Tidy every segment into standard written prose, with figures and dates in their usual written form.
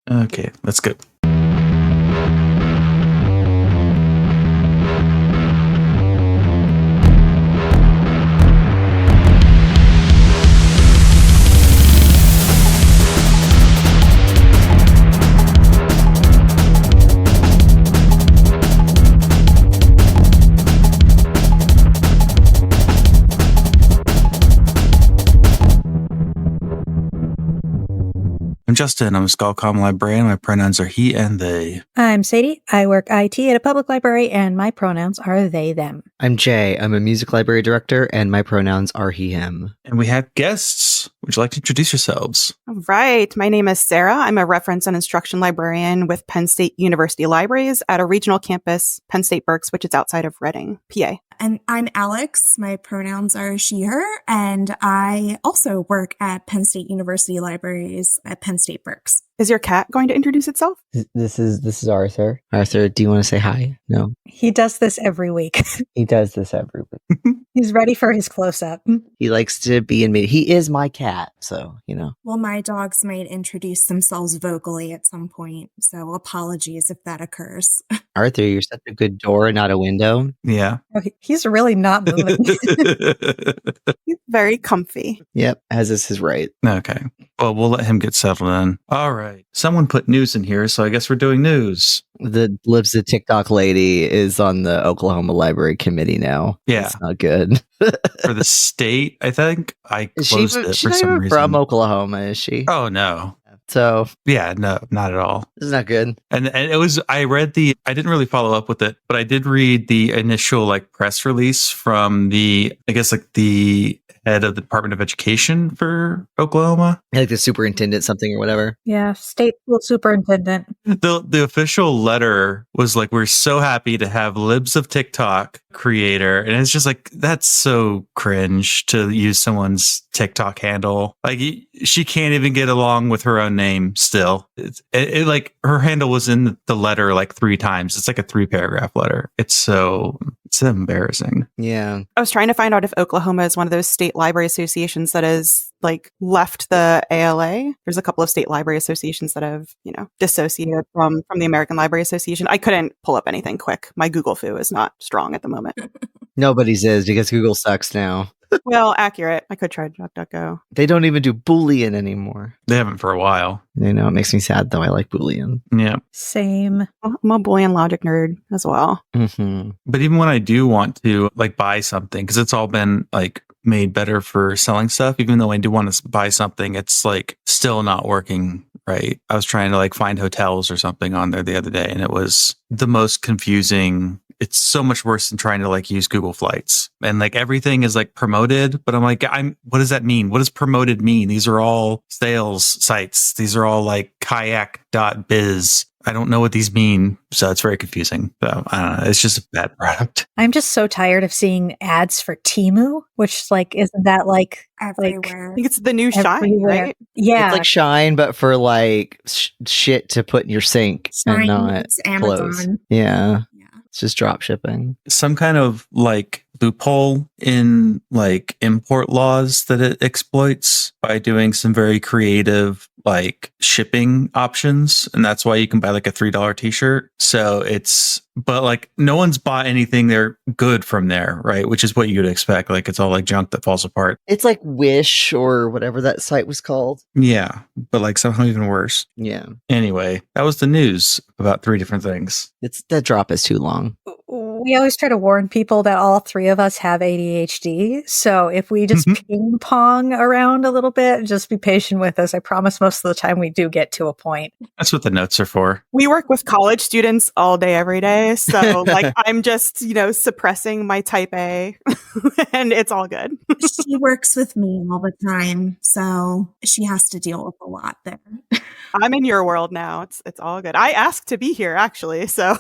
Okay, let's go. I'm Justin. I'm a Skullcom librarian. My pronouns are he and they. I'm Sadie. I work IT at a public library, and my pronouns are they, them. I'm Jay. I'm a music library director, and my pronouns are he, him. And we have guests. Would you like to introduce yourselves? All right. My name is Sarah. I'm a reference and instruction librarian with Penn State University Libraries at a regional campus, Penn State Berks, which is outside of Reading, PA. And I'm Alex. My pronouns are she, her, and I also work at Penn State University Libraries at Penn State Berks. Is your cat going to introduce itself? This is Arthur. Arthur, do you want to say hi? No. He does this every week. He does this every week. He's ready for his close-up. He likes to be in media. He is my cat, so, you know. Well, my dogs might introduce themselves vocally at some point, so apologies if that occurs. Arthur, you're such a good door, not a window. Yeah. Oh, he's really not moving. He's very comfy. Yep, as is his right. Okay. Well, we'll let him get settled in. All right. Someone put news in here, so I guess we're doing news. The Lives the TikTok lady is on the Oklahoma Library Committee now. Yeah. It's not good. For the state, I think. I closed it She's for not some even reason. from Oklahoma, is she? Oh, no. So, Yeah, no, not at all. it's not good. And it was, I didn't really follow up with it, but I did read the initial like press release from the head of the Department of Education for Oklahoma. Like the superintendent something or whatever. Yeah, state school superintendent. The official letter was like, we're so happy to have Libs of TikTok creator. And it's just like, that's so cringe to use someone's TikTok handle. Like she can't even get along with her own name still. It like her handle was in the letter like 3 times. It's like a 3-paragraph letter. It's embarrassing. Yeah. I was trying to find out if Oklahoma is one of those state library associations that has like left the ALA. There's a couple of state library associations that have, dissociated from the American Library Association. I couldn't pull up anything quick. My Google foo is not strong at the moment. Nobody's is because Google sucks now. Well, accurate. I could try DuckDuckGo. They don't even do Boolean anymore. They haven't for a while. You know, it makes me sad though. I like Boolean. Yeah. Same. I'm a Boolean logic nerd as well. Mm-hmm. But even when I do want to like buy something, because it's all been like made better for selling stuff, even though I do want to buy something, it's like still not working right. I was trying to like find hotels or something on there the other day, and it was the most confusing. It's so much worse than trying to like use Google Flights, and like everything is like promoted, but I'm like, what does that mean? What does promoted mean? These are all sales sites. These are all like kayak.biz. I don't know what these mean. So it's very confusing. So I don't know. It's just a bad product. I'm just so tired of seeing ads for Temu, which like, isn't that like Everywhere. I think it's the new Shine, everywhere? right? Yeah. It's like Shine, but for like shit to put in your sink and Shine, not it's clothes. Amazon. Yeah. Yeah. It's just drop shipping. Some kind of like loophole in like import laws that it exploits by doing some very creative like shipping options. And that's why you can buy like a $3 t-shirt. So but like no one's bought anything they're good from there, right? Which is what you'd expect. Like it's all like junk that falls apart. It's like Wish or whatever that site was called. Yeah. But like somehow even worse. Yeah. Anyway, that was the news about 3 different things. That drop is too long. We always try to warn people that all 3 of us have ADHD. So if we just ping pong around a little bit, just be patient with us. I promise most of the time we do get to a point. That's what the notes are for. We work with college students all day, every day. So like I'm just, suppressing my type A and it's all good. She works with me all the time, so she has to deal with a lot there. I'm in your world now. It's all good. I asked to be here actually. So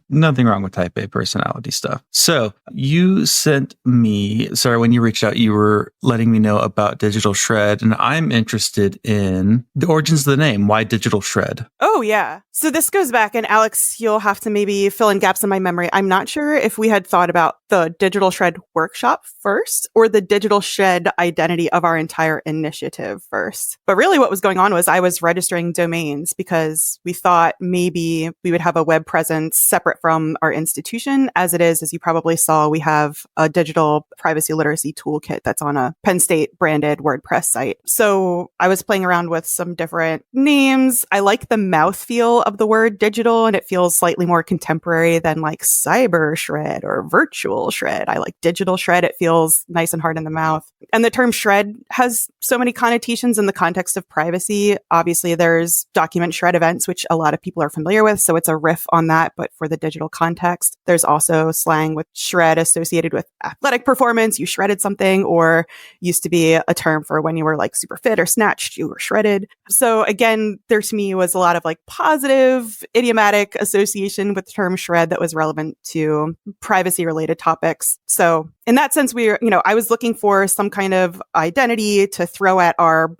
Nothing wrong with type A personality stuff. So you sent me, when you reached out, you were letting me know about Digital Shred, and I'm interested in the origins of the name. Why Digital Shred? Oh, yeah. So this goes back, and Alex, you'll have to maybe fill in gaps in my memory. I'm not sure if we had thought about the Digital Shred workshop first or the Digital Shred identity of our entire initiative first. But really what was going on was I was registering domains because we thought maybe we would have a web presence separate from our institution. As it is, as you probably saw, we have a digital privacy literacy toolkit that's on a Penn State branded WordPress site. So I was playing around with some different names. I like the mouthfeel of the word digital, and it feels slightly more contemporary than like cyber shred or virtual shred. I like digital shred. It feels nice and hard in the mouth. And the term shred has so many connotations in the context of privacy. Obviously, there's document shred events, which a lot of people are familiar with. So it's a riff on that, but for the digital context. There's also slang with shred associated with athletic performance. You shredded something, or used to be a term for when you were like super fit or snatched, you were shredded. So again, there to me was a lot of like positive idiomatic association with the term shred that was relevant to privacy related topics. So in that sense, I was looking for some kind of identity to throw at our,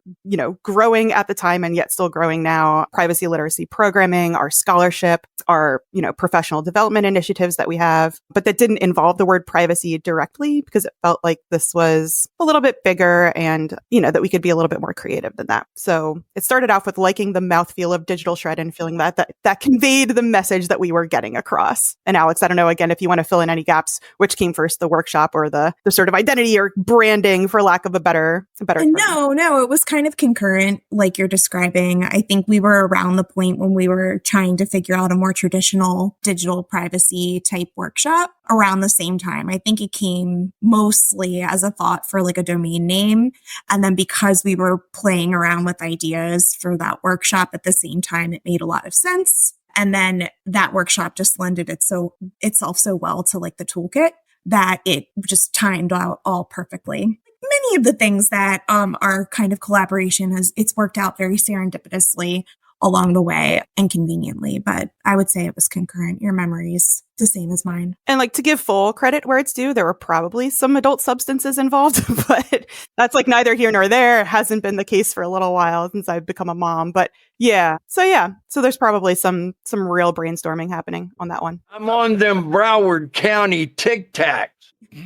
growing at the time and yet still growing now, privacy literacy programming, our scholarship, our, professional development initiatives that we have, but that didn't involve the word privacy directly because it felt like this was a little bit bigger and, that we could be a little bit more creative than that. So it started off with liking the mouthfeel of digital shred and feeling that conveyed the message that we were getting across. And Alex, I don't know, again, if you want to fill in any gaps, which came first, the workshop or the sort of identity or branding, for lack of a better term. No, it was kind of concurrent, like you're describing. I think we were around the point when we were trying to figure out a more traditional digital privacy type workshop around the same time. I think it came mostly as a thought for like a domain name. And then because we were playing around with ideas for that workshop at the same time, it made a lot of sense. And then that workshop just lended itself so well to like the toolkit that it just timed out all perfectly. Many of the things that our kind of collaboration it's worked out very serendipitously along the way and conveniently, but I would say it was concurrent. Your memory's the same as mine. And like to give full credit where it's due, there were probably some adult substances involved, but that's like neither here nor there. It hasn't been the case for a little while since I've become a mom, but yeah. So there's probably some real brainstorming happening on that one. I'm on them Broward County Tic Tacs.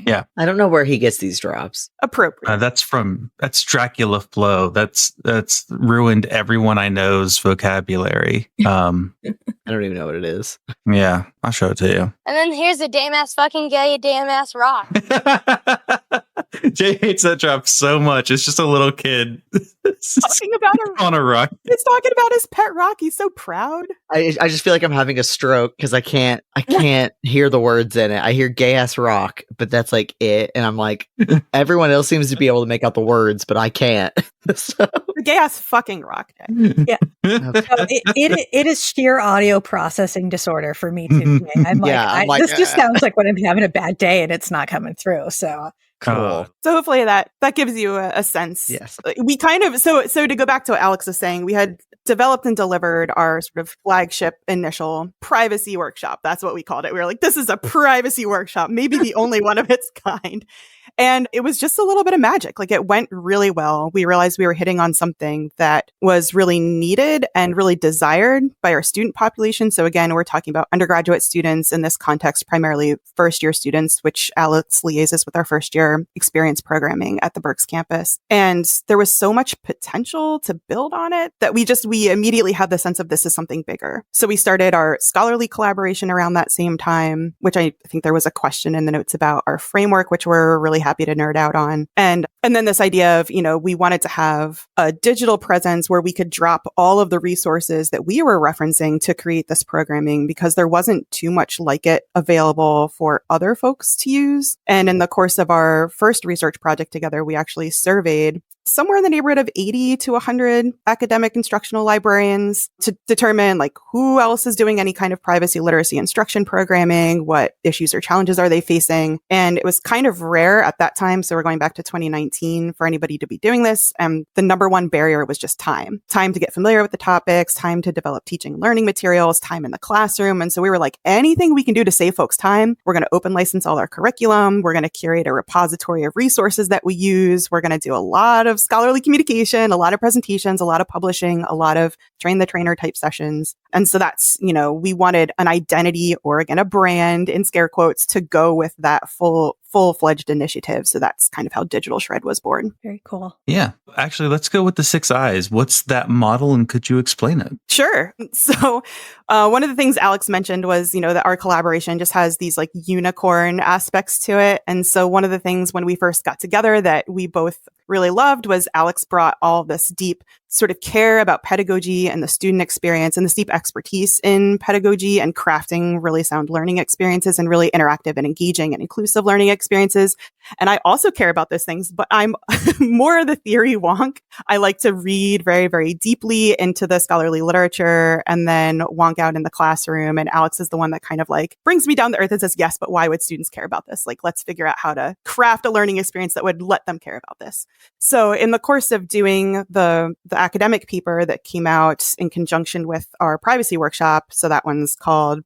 Yeah. I don't know where he gets these drops. Appropriate. That's Dracula Flow. That's ruined everyone I know's vocabulary. I don't even know what it is. Yeah, I'll show it to you. And then here's a damn ass fucking gay, damn ass rock. Jay hates that drop so much. It's just a little kid talking about on a rock. He's talking about his pet rock. He's so proud. I just feel like I'm having a stroke because I can't hear the words in it. I hear gay ass rock, but that's like it. And I'm like, everyone else seems to be able to make out the words, but I can't. So. The gay ass fucking rock. Yeah. Okay. It is sheer audio processing disorder for me too. I'm like, this just sounds like when I'm having a bad day and it's not coming through. So cool. So hopefully that gives you a sense. Yes. We kind of, so to go back to what Alex was saying, we had developed and delivered our sort of flagship initial privacy workshop. That's what we called it. We were like, this is a privacy workshop, maybe the only one of its kind. And it was just a little bit of magic. Like it went really well. We realized we were hitting on something that was really needed and really desired by our student population. So again, we're talking about undergraduate students in this context, primarily first year students, which Alex liaises with our first year experience programming at the Berks campus. And there was so much potential to build on it that we immediately had the sense of this is something bigger. So we started our scholarly collaboration around that same time, which I think there was a question in the notes about our framework, which we're really happy to nerd out on. And then this idea of, we wanted to have a digital presence where we could drop all of the resources that we were referencing to create this programming because there wasn't too much like it available for other folks to use. And in the course of our first research project together, we actually surveyed somewhere in the neighborhood of 80 to 100 academic instructional librarians to determine like who else is doing any kind of privacy literacy instruction programming, what issues or challenges are they facing. And it was kind of rare at that time. So we're going back to 2019 2019 for anybody to be doing this. And the number one barrier was just time to get familiar with the topics, time to develop teaching and learning materials, time in the classroom. And so we were like, anything we can do to save folks time, we're going to open license all our curriculum. We're going to curate a repository of resources that we use. We're going to do a lot of scholarly communication, a lot of presentations, a lot of publishing, a lot of train the trainer type sessions. And so that's, we wanted an identity, or again, a brand in scare quotes, to go with that full-fledged initiative. So that's kind of how Digital Shred was born. Very cool. Yeah. Actually, let's go with the 6 eyes. What's that model, and could you explain it? Sure. So one of the things Alex mentioned was, that our collaboration just has these like unicorn aspects to it. And so one of the things when we first got together that we both really loved was Alex brought all this deep sort of care about pedagogy and the student experience, and this deep expertise in pedagogy and crafting really sound learning experiences and really interactive and engaging and inclusive learning experiences. And I also care about those things, but I'm more of the theory wonk. I like to read very, very deeply into the scholarly literature and then wonk out in the classroom. And Alex is the one that kind of like brings me down to earth and says, yes, but why would students care about this? Like, let's figure out how to craft a learning experience that would let them care about this. So in the course of doing the academic paper that came out in conjunction with our privacy workshop, so that one's called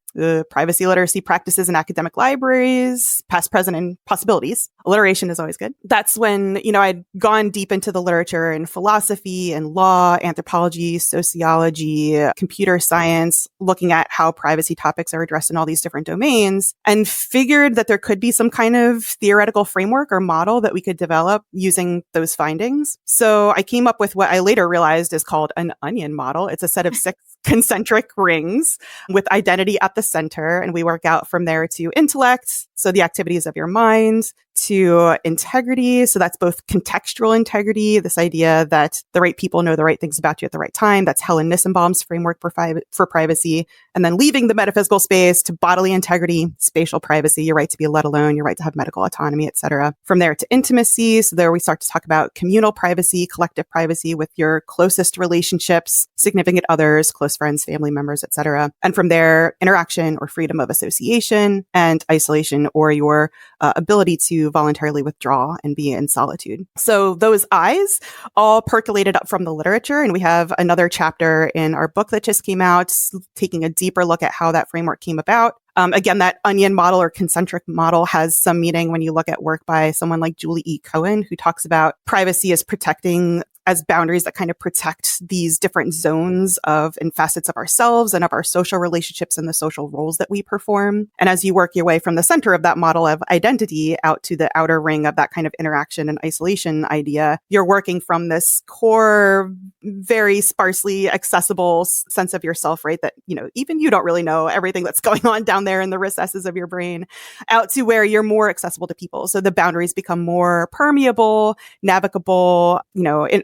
Privacy Literacy Practices in Academic Libraries, Past, Present, and Possibilities. Alliteration is always good. That's when, I'd gone deep into the literature in philosophy and law, anthropology, sociology, computer science, looking at how privacy topics are addressed in all these different domains, and figured that there could be some kind of theoretical framework or model that we could develop using those findings. So I came up with what I later realized is called an onion model. It's a set of 6 concentric rings with identity at the center. And we work out from there to intellect, so the activities of your mind, to integrity. So that's both contextual integrity, this idea that the right people know the right things about you at the right time. That's Helen Nissenbaum's framework for privacy. And then leaving the metaphysical space to bodily integrity, spatial privacy, your right to be let alone, your right to have medical autonomy, etc. From there to intimacy. So there we start to talk about communal privacy, collective privacy with your closest relationships, significant others, close friends, family members, etc. And from there, interaction or freedom of association, and isolation, or your ability to voluntarily withdraw and be in solitude. So those eyes all percolated up from the literature. And we have another chapter in our book that just came out, taking a deeper look at how that framework came about. Again, that onion model or concentric model has some meaning when you look at work by someone like Julie E. Cohen, who talks about privacy as protecting as boundaries that kind of protect these different zones of and facets of ourselves and of our social relationships and the social roles that we perform. And as you work your way from the center of that model of identity out to the outer ring of that kind of interaction and isolation idea, you're working from this core, very sparsely accessible sense of yourself, right? That, even you don't really know everything that's going on down there in the recesses of your brain, out to where you're more accessible to people. So the boundaries become more permeable, navigable,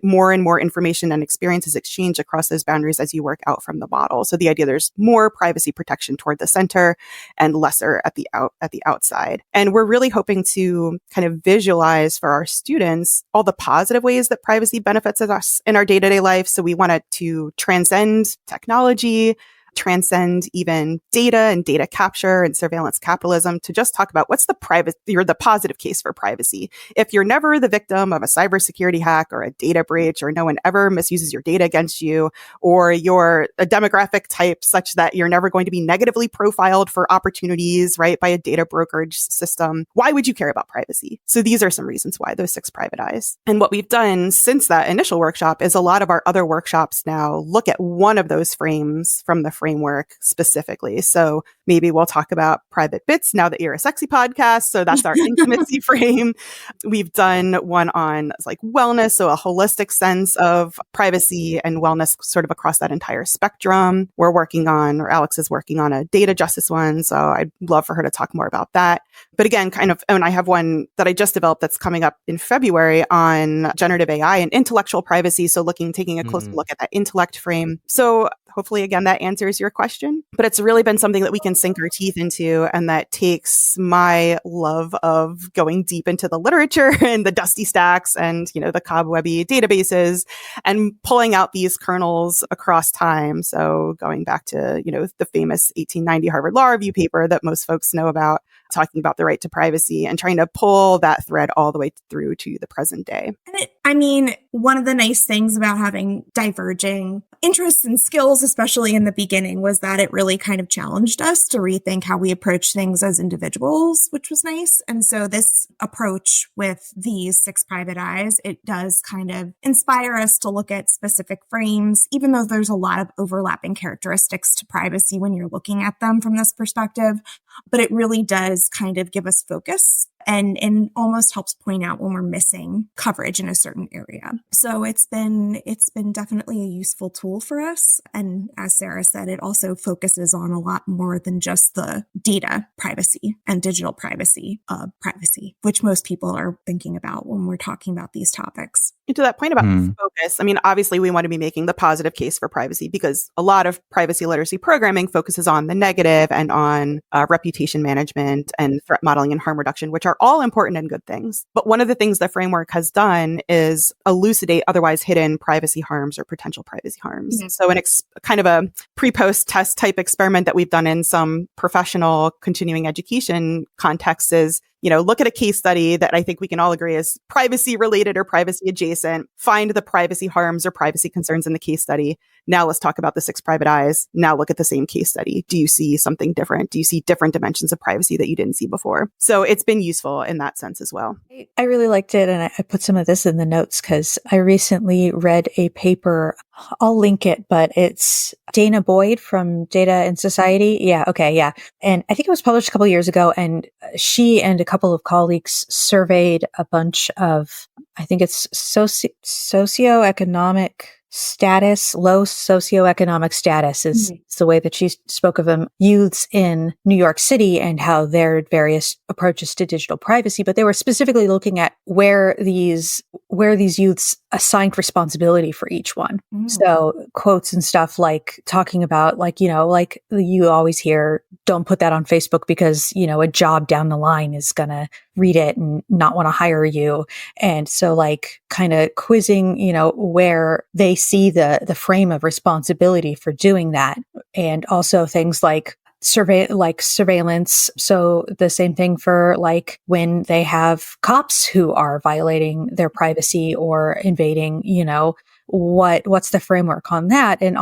more and more information and experiences exchanged across those boundaries as you work out from the model. So the idea there's more privacy protection toward the center and lesser at the outside. And we're really hoping to kind of visualize for our students all the positive ways that privacy benefits us in our day-to-day life. So we wanted to transcend technology, transcend even data and data capture and surveillance capitalism, to just talk about what's the positive case for privacy. If you're never the victim of a cybersecurity hack or a data breach, or no one ever misuses your data against you, or you're a demographic type such that you're never going to be negatively profiled for opportunities, right, by a data brokerage system, why would you care about privacy? So these are some reasons why, those 6 private eyes. And what we've done since that initial workshop is a lot of our other workshops now look at one of those frames from the framework specifically. So maybe we'll talk about private bits now that you're a sexy podcast. So that's our intimacy frame. We've done one on like wellness. So a holistic sense of privacy and wellness sort of across that entire spectrum. We're working on, or Alex is working on, a data justice one. So I'd love for her to talk more about that. But again, and I have one that I just developed that's coming up in February on generative AI and intellectual privacy. So taking a closer look at that intellect frame. So hopefully, again, that answers your question. But it's really been something that we can sink our teeth into, and that takes my love of going deep into the literature and the dusty stacks and, the cobwebby databases, and pulling out these kernels across time. So going back to, the famous 1890 Harvard Law Review paper that most folks know about, talking about the right to privacy and trying to pull that thread all the way through to the present day. One of the nice things about having diverging interests and skills, especially in the beginning, was that it really kind of challenged us to rethink how we approach things as individuals, which was nice. And so this approach with these 6 private eyes, it does kind of inspire us to look at specific frames, even though there's a lot of overlapping characteristics to privacy when you're looking at them from this perspective. But it really does kind of give us focus and almost helps point out when we're missing coverage in a certain area. So it's been definitely a useful tool for us. And as Sarah said, it also focuses on a lot more than just the data privacy and digital privacy, which most people are thinking about when we're talking about these topics. And to that point about focus, obviously we want to be making the positive case for privacy because a lot of privacy literacy programming focuses on the negative and on reputation management and threat modeling and harm reduction, which are all important and good things. But one of the things the framework has done is elucidate otherwise hidden privacy harms or potential privacy harms. Mm-hmm. So kind of a pre-post test type experiment that we've done in some professional continuing education contexts is, look at a case study that I think we can all agree is privacy related or privacy adjacent, find the privacy harms or privacy concerns in the case study. Now let's talk about the 6 private eyes. Now look at the same case study. Do you see something different? Do you see different dimensions of privacy that you didn't see before? So it's been useful in that sense as well. I really liked it. And I put some of this in the notes because I recently read a paper. I'll link it, but it's Dana Boyd from Data and Society. Yeah. Okay. Yeah. And I think it was published a couple of years ago. And she and a couple of colleagues surveyed a bunch of, I think it's socioeconomic status, low socioeconomic status is the way that she spoke of them, youths in New York City and how their various approaches to digital privacy. But they were specifically looking at where these youths assigned responsibility for each one. So quotes and stuff like talking about like you always hear, don't put that on Facebook because, a job down the line is going to read it and not want to hire you. And so like kind of quizzing, where they see the frame of responsibility for doing that. And also things like surveillance. So the same thing for like when they have cops who are violating their privacy or invading, what's the framework on that? And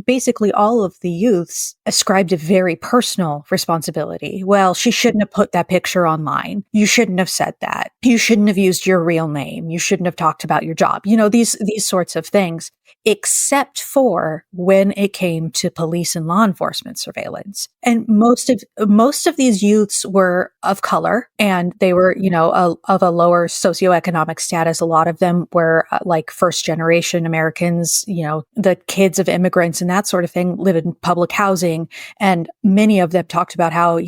basically all of the youths ascribed a very personal responsibility. Well, she shouldn't have put that picture online. You shouldn't have said that. You shouldn't have used your real name. You shouldn't have talked about your job. These sorts of things, except for when it came to police and law enforcement surveillance. And most of these youths were of color and they were, of a lower socioeconomic status. A lot of them were like first generation Americans, the kids of immigrants and that sort of thing live in public housing. And many of them talked about how,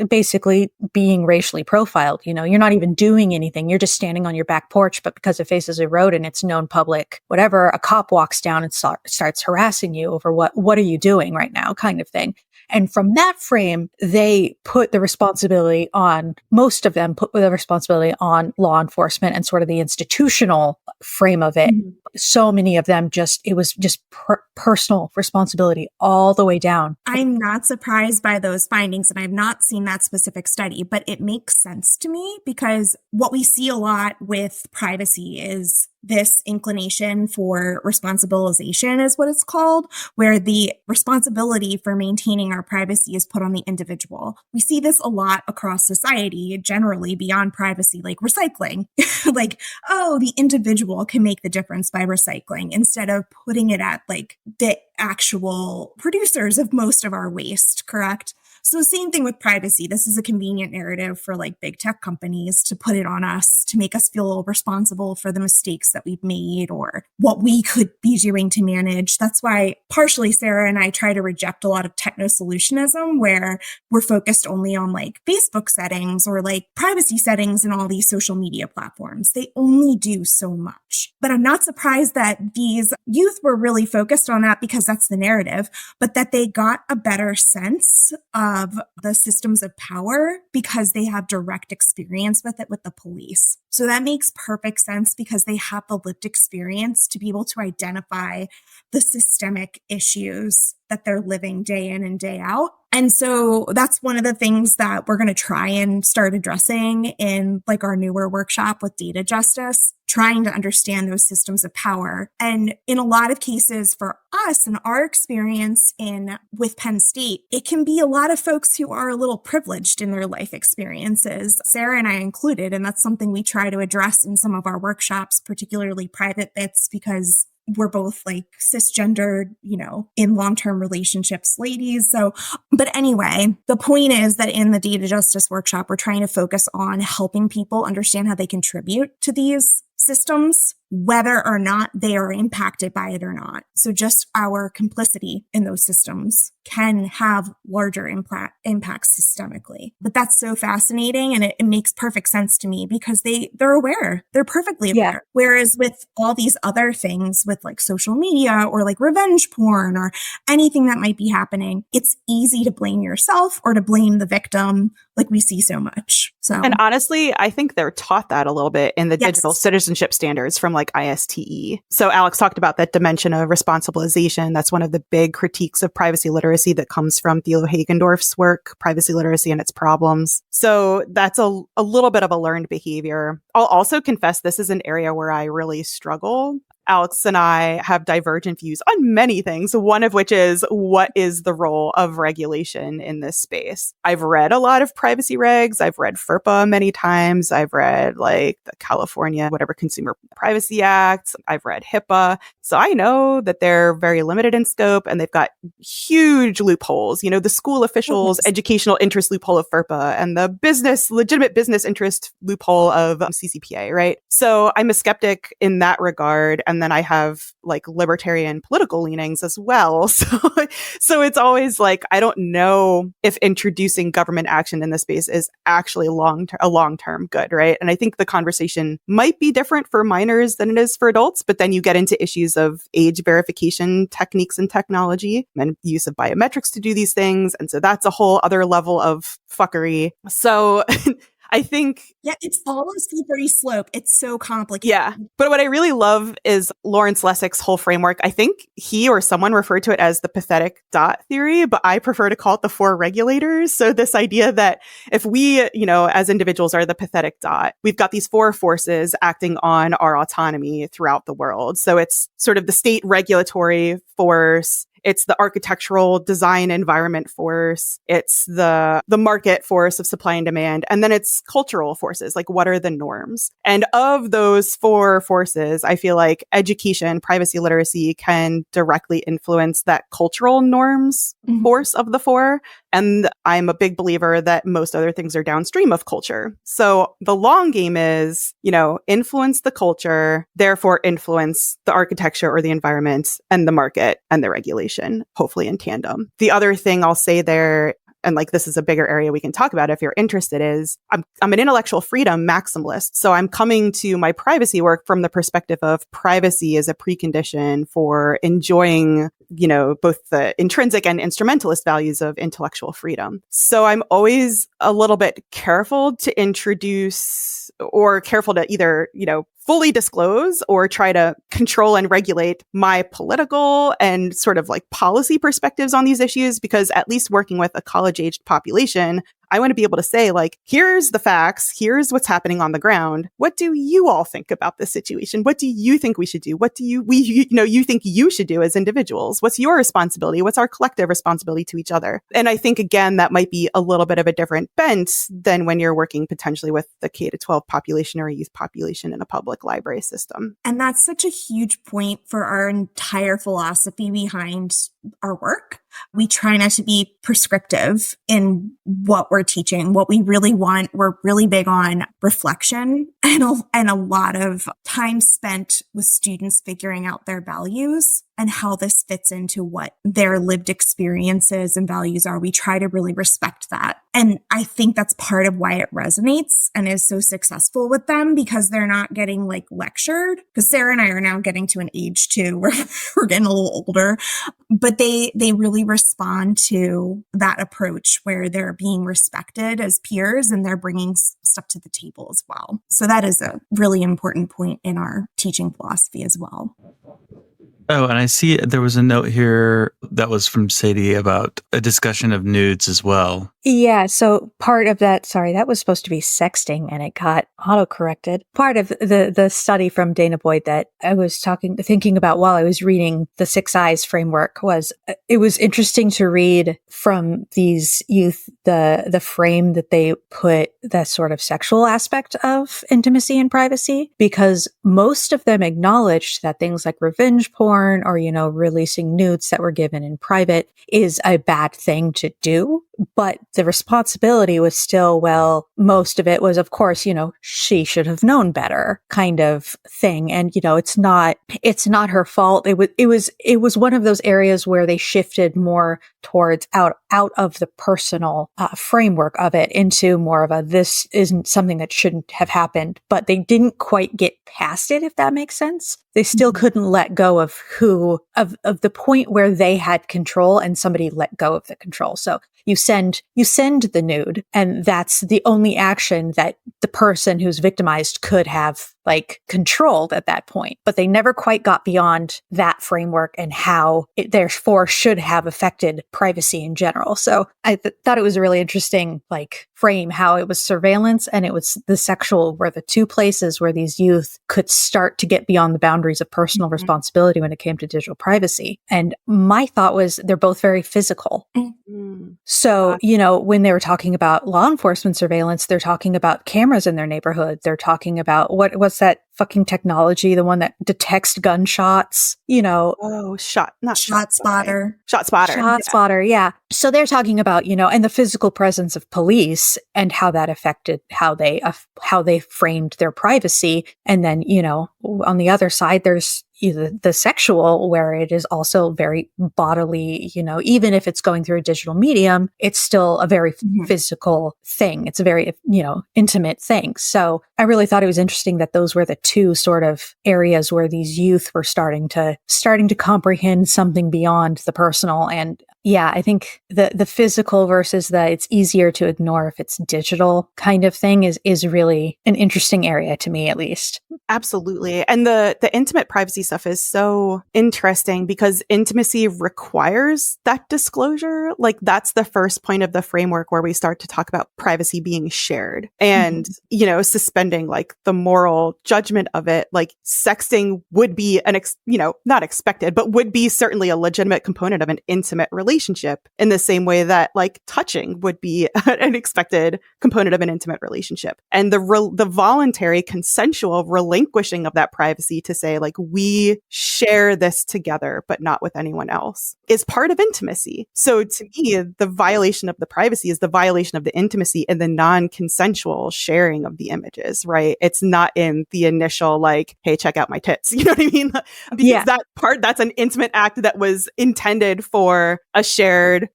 basically being racially profiled, you're not even doing anything. You're just standing on your back porch, but because it faces a road and it's known public, whatever, a cop walks down and starts harassing you over what are you doing right now kind of thing. And from that frame, they put the responsibility on, most of them put the responsibility on law enforcement and sort of the institutional frame of it. Mm-hmm. So many of them it was just personal responsibility all the way down. I'm not surprised by those findings, and I've not seen that specific study, but it makes sense to me because what we see a lot with privacy is this inclination for responsibilization is what it's called, where the responsibility for maintaining our privacy is put on the individual. We see this a lot across society, generally beyond privacy, like recycling. Like, oh, the individual can make the difference by recycling instead of putting it at like the actual producers of most of our waste, correct? So same thing with privacy. This is a convenient narrative for like big tech companies to put it on us, to make us feel responsible for the mistakes that we've made or what we could be doing to manage. That's why partially Sarah and I try to reject a lot of techno-solutionism where we're focused only on like Facebook settings or like privacy settings in all these social media platforms. They only do so much. But I'm not surprised that these youth were really focused on that because that's the narrative, but that they got a better sense of the systems of power because they have direct experience with it with the police. So that makes perfect sense because they have the lived experience to be able to identify the systemic issues that they're living day in and day out. And so that's one of the things that we're going to try and start addressing in like our newer workshop with data justice, trying to understand those systems of power. And in a lot of cases for us and our experience with Penn State, it can be a lot of folks who are a little privileged in their life experiences, Sarah and I included. And that's something we try to address in some of our workshops, particularly private bits, because we're both like cisgendered, in long-term relationships, ladies. So, but anyway, the point is that in the data justice workshop, we're trying to focus on helping people understand how they contribute to these systems, whether or not they are impacted by it or not. So just our complicity in those systems can have larger impacts systemically. But that's so fascinating. And it makes perfect sense to me because they're aware. They're perfectly aware. Yeah. Whereas with all these other things with like social media or like revenge porn or anything that might be happening, it's easy to blame yourself or to blame the victim like we see so much. So, and honestly, I think they're taught that a little bit in the digital citizenship standards from like ISTE. So Alex talked about that dimension of responsibilization. That's one of the big critiques of privacy literacy that comes from Thilo Hagendorf's work, Privacy Literacy and Its Problems. So that's a little bit of a learned behavior. I'll also confess this is an area where I really struggle. Alex and I have divergent views on many things, one of which is what is the role of regulation in this space? I've read a lot of privacy regs. I've read FERPA many times. I've read like the California, Consumer Privacy Act. I've read HIPAA. So I know that they're very limited in scope and they've got huge loopholes. The school officials, educational interest loophole of FERPA and the legitimate business interest loophole of CCPA, right? So I'm a skeptic in that regard. And then I have like libertarian political leanings as well. So it's always like, I don't know if introducing government action in this space is actually a long-term good, right? And I think the conversation might be different for minors than it is for adults, but then you get into issues of age verification techniques and technology and use of biometrics to do these things. And so that's a whole other level of fuckery. So I think... Yeah, it's all a slippery slope. It's so complicated. Yeah. But what I really love is Lawrence Lessig's whole framework. I think he or someone referred to it as the pathetic dot theory, but I prefer to call it the four regulators. So this idea that if we, as individuals are the pathetic dot, we've got these four forces acting on our autonomy throughout the world. So it's sort of the state regulatory force. It's the architectural design environment force. It's the market force of supply and demand. And then it's cultural forces, like what are the norms? And of those four forces, I feel like education, privacy literacy can directly influence that cultural norms force of the four. And I'm a big believer that most other things are downstream of culture. So the long game is, influence the culture, therefore influence the architecture or the environment and the market and the regulation, hopefully in tandem. The other thing I'll say there, and like this is a bigger area we can talk about if you're interested, is I'm an intellectual freedom maximalist. So I'm coming to my privacy work from the perspective of privacy as a precondition for enjoying, both the intrinsic and instrumentalist values of intellectual freedom. So I'm always a little bit careful to introduce or careful to either, fully disclose or try to control and regulate my political and sort of like policy perspectives on these issues, because at least working with a college-aged population, I want to be able to say, like, here's the facts, here's what's happening on the ground. What do you all think about this situation? What do you think we should do? What do you think you should do as individuals? What's your responsibility? What's our collective responsibility to each other? And I think, again, that might be a little bit of a different bent than when you're working potentially with the K-12 population or a youth population in a public library system. And that's such a huge point for our entire philosophy behind our work. We try not to be prescriptive in what we're teaching. What we really want, we're really big on reflection and a lot of time spent with students figuring out their values and how this fits into what their lived experiences and values are. We try to really respect that. And I think that's part of why it resonates and is so successful with them, because they're not getting like lectured. Because Sarah and I are now getting to an age too where we're getting a little older, but they really respond to that approach where they're being respected as peers and they're bringing stuff to the table as well. So that is a really important point in our teaching philosophy as well. Oh, and I see there was a note here that was from Sadie about a discussion of nudes as well. Yeah, so part of that, sorry, that was supposed to be sexting and it got auto-corrected. Part of the study from Dana Boyd that I was thinking about while I was reading the 6 Eyes framework was, it was interesting to read from these youth, the frame that they put the sort of sexual aspect of intimacy and privacy, because most of them acknowledged that things like revenge porn or, releasing nudes that were given in private is a bad thing to do. But the responsibility was still, well, most of it was, of course, she should have known better kind of thing. And, it's not her fault. It was one of those areas where they shifted more towards out of the personal framework of it into more of a, this isn't something that shouldn't have happened, but they didn't quite get past it, if that makes sense. They still couldn't let go of the point where they had control and somebody let go of the control. So you send the nude, and that's the only action that the person who's victimized could have controlled at that point. But they never quite got beyond that framework and how it therefore should have affected privacy in general. So I thought it was a really interesting frame, how it was surveillance and it was the sexual were the two places where these youth could start to get beyond the boundaries of personal responsibility when it came to digital privacy. And my thought was they're both very physical. So, when they were talking about law enforcement surveillance, they're talking about cameras in their neighborhood. They're talking about what's that fucking technology, the one that detects gunshots, Shot spotter. Shot spotter. Shot spotter, yeah. So they're talking about, and the physical presence of police and how that affected how they framed their privacy. And then, on the other side, there's the sexual, where it is also very bodily, even if it's going through a digital medium, it's still a very physical thing. It's a very, intimate thing. So I really thought it was interesting that those were the two sort of areas where these youth were starting to comprehend something beyond the personal. And yeah, I think the physical versus it's easier to ignore if it's digital kind of thing is really an interesting area to me, at least. Absolutely. And the intimate privacy stuff is so interesting because intimacy requires that disclosure. That's the first point of the framework where we start to talk about privacy being shared and, suspending the moral judgment of it. Sexting would be not expected, but would be certainly a legitimate component of an intimate relationship in the same way that touching would be an expected component of an intimate relationship. And the voluntary consensual relinquishing of that privacy to say we share this together, but not with anyone else is part of intimacy. So to me, the violation of the privacy is the violation of the intimacy and the non-consensual sharing of the images, right? It's not in the initial hey, check out my tits. You know what I mean? Because that's an intimate act that was intended for a shared,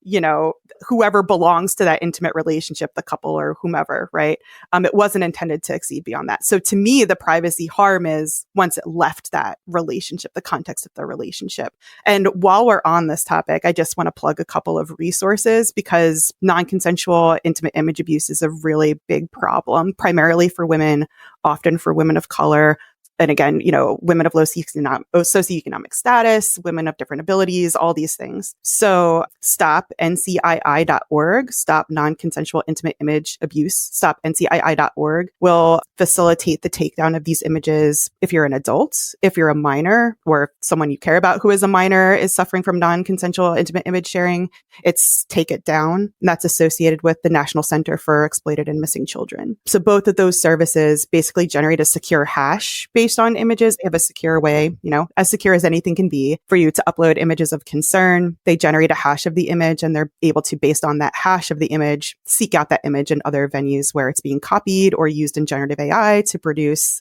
whoever belongs to that intimate relationship, the couple or whomever, right? It wasn't intended to exceed beyond that. So to me, the privacy harm is once it left that relationship, the context of the relationship. And while we're on this topic, I just want to plug a couple of resources because non-consensual intimate image abuse is a really big problem, primarily for women, often for women of color. And again, women of low socioeconomic status, women of different abilities, all these things. So stopncii.org, Stop Non-Consensual Intimate Image Abuse, stopncii.org will facilitate the takedown of these images if you're an adult, if you're a minor, or if someone you care about who is a minor is suffering from non-consensual intimate image sharing. It's Take It Down. And that's associated with the National Center for Exploited and Missing Children. So both of those services basically generate a secure hash based based on images. They have a secure way, as secure as anything can be, for you to upload images of concern. They generate a hash of the image, and they're able to, based on that hash of the image, seek out that image in other venues where it's being copied or used in generative AI to produce,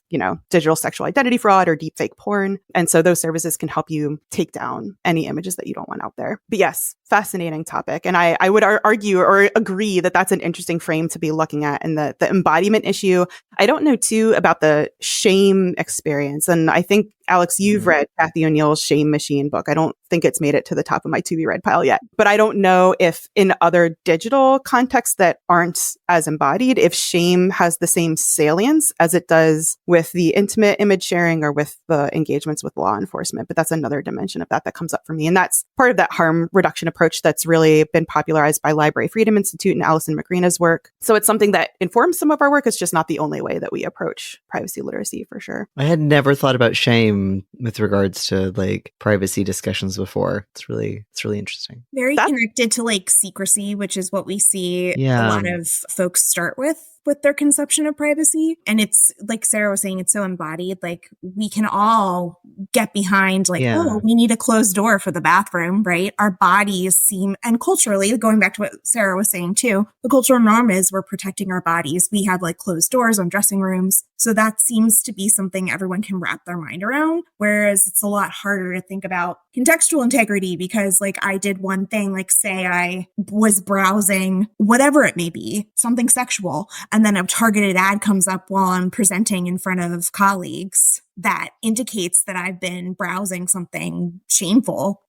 digital sexual identity fraud or deepfake porn. And so those services can help you take down any images that you don't want out there. But yes, fascinating topic. And I would argue or agree that that's an interesting frame to be looking at. And the embodiment issue, I don't know too about the shame experience. And I think, Alex, you've read Kathy O'Neill's Shame Machine book. I don't think it's made it to the top of my to be read pile yet, but I don't know if in other digital contexts that aren't as embodied, if shame has the same salience as it does with the intimate image sharing or with the engagements with law enforcement. But that's another dimension of that comes up for me. And that's part of that harm reduction approach that's really been popularized by Library Freedom Institute and Alison Macrina's work. So it's something that informs some of our work. It's just not the only way that we approach privacy literacy, for sure. I had never thought about shame with regards to privacy discussions before. It's really interesting. Very connected to secrecy, which is what we see a lot of folks start with their conception of privacy. And it's like Sarah was saying, it's so embodied. We can all get behind oh, we need a closed door for the bathroom, right? Our bodies seem, and culturally, going back to what Sarah was saying too, the cultural norm is we're protecting our bodies. We have closed doors on dressing rooms. So that seems to be something everyone can wrap their mind around. Whereas it's a lot harder to think about contextual integrity because I did one thing, say I was browsing whatever it may be, something sexual, and then a targeted ad comes up while I'm presenting in front of colleagues that indicates that I've been browsing something shameful.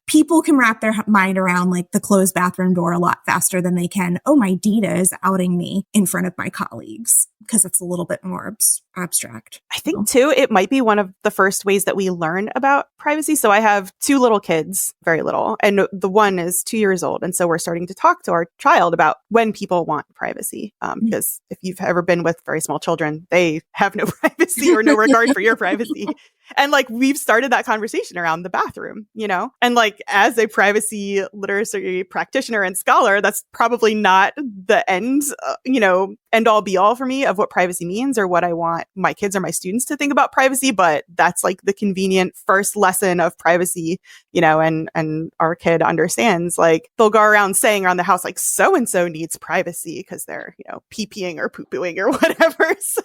People can wrap their mind around the closed bathroom door a lot faster than they can, oh, my data is outing me in front of my colleagues, because it's a little bit more abstract. I think too, it might be one of the first ways that we learn about privacy. So I have 2 little kids, very little, and the one is 2 years old. And so we're starting to talk to our child about when people want privacy. Because if you've ever been with very small children, they have no privacy or no regard for your privacy. And we've started that conversation around the bathroom, and as a privacy literacy practitioner and scholar, that's probably not the end all be all for me of what privacy means or what I want my kids or my students to think about privacy. But that's the convenient first lesson of privacy, and our kid understands, they'll go around saying around the house, so-and-so needs privacy because they're, pee-peeing or poo-pooing or whatever. So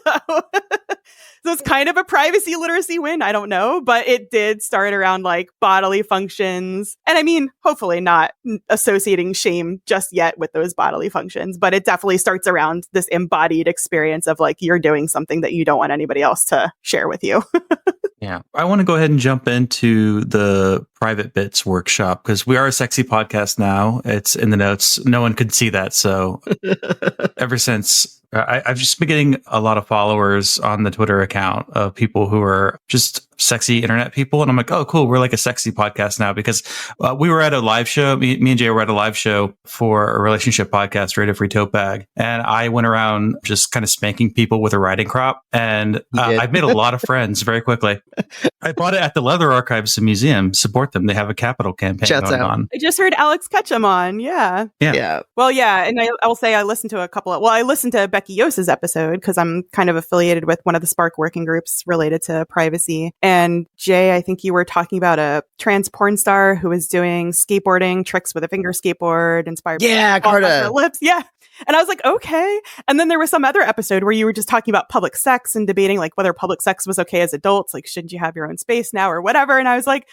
it's kind of a privacy literacy win. I don't know, but it did start around bodily functions. And I mean, hopefully not associating shame just yet with those bodily functions, but it definitely starts around this embodied experience of you're doing something that you don't want anybody else to share with you. Yeah. I want to go ahead and jump into the private bits workshop because we are a sexy podcast now. It's in the notes. No one could see that. So ever since I've just been getting a lot of followers on the Twitter account of people who are just sexy internet people. And I'm like, oh, cool. We're a sexy podcast now because we were at a live show. Me and Jay were at a live show for a relationship podcast, Rate a Free Tote Bag. And I went around just kind of spanking people with a riding crop. And I've made a lot of friends very quickly. I bought it at the Leather Archives Museum. Support them. They have a capital campaign going on. I just heard Alex Ketchum on. Yeah. Well, yeah. And I'll say I listened to I listened to Becky Yoose's episode because I'm kind of affiliated with one of the SPARC working groups related to privacy. And Jay, I think you were talking about a trans porn star who was doing skateboarding tricks with a finger skateboard inspired by her lips. Yeah. And I was like, okay. And then there was some other episode where you were just talking about public sex and debating whether public sex was okay as adults. Shouldn't you have your own space now or whatever? And I was like,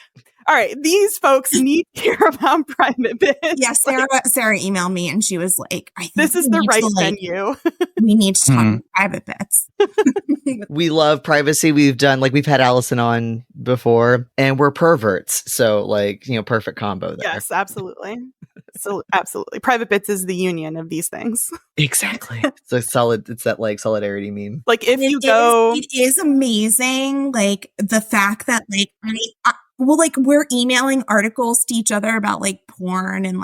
all right, these folks need to hear about private bits. Yeah, Sarah emailed me and she was like, I think this is the right venue. We need to talk about private bits. We love privacy. We've had Allison on before and we're perverts. So perfect combo there. Yes, absolutely. So absolutely. Private bits is the union of these things. Exactly. It's that solidarity meme. It is amazing. The fact that we're emailing articles to each other about porn and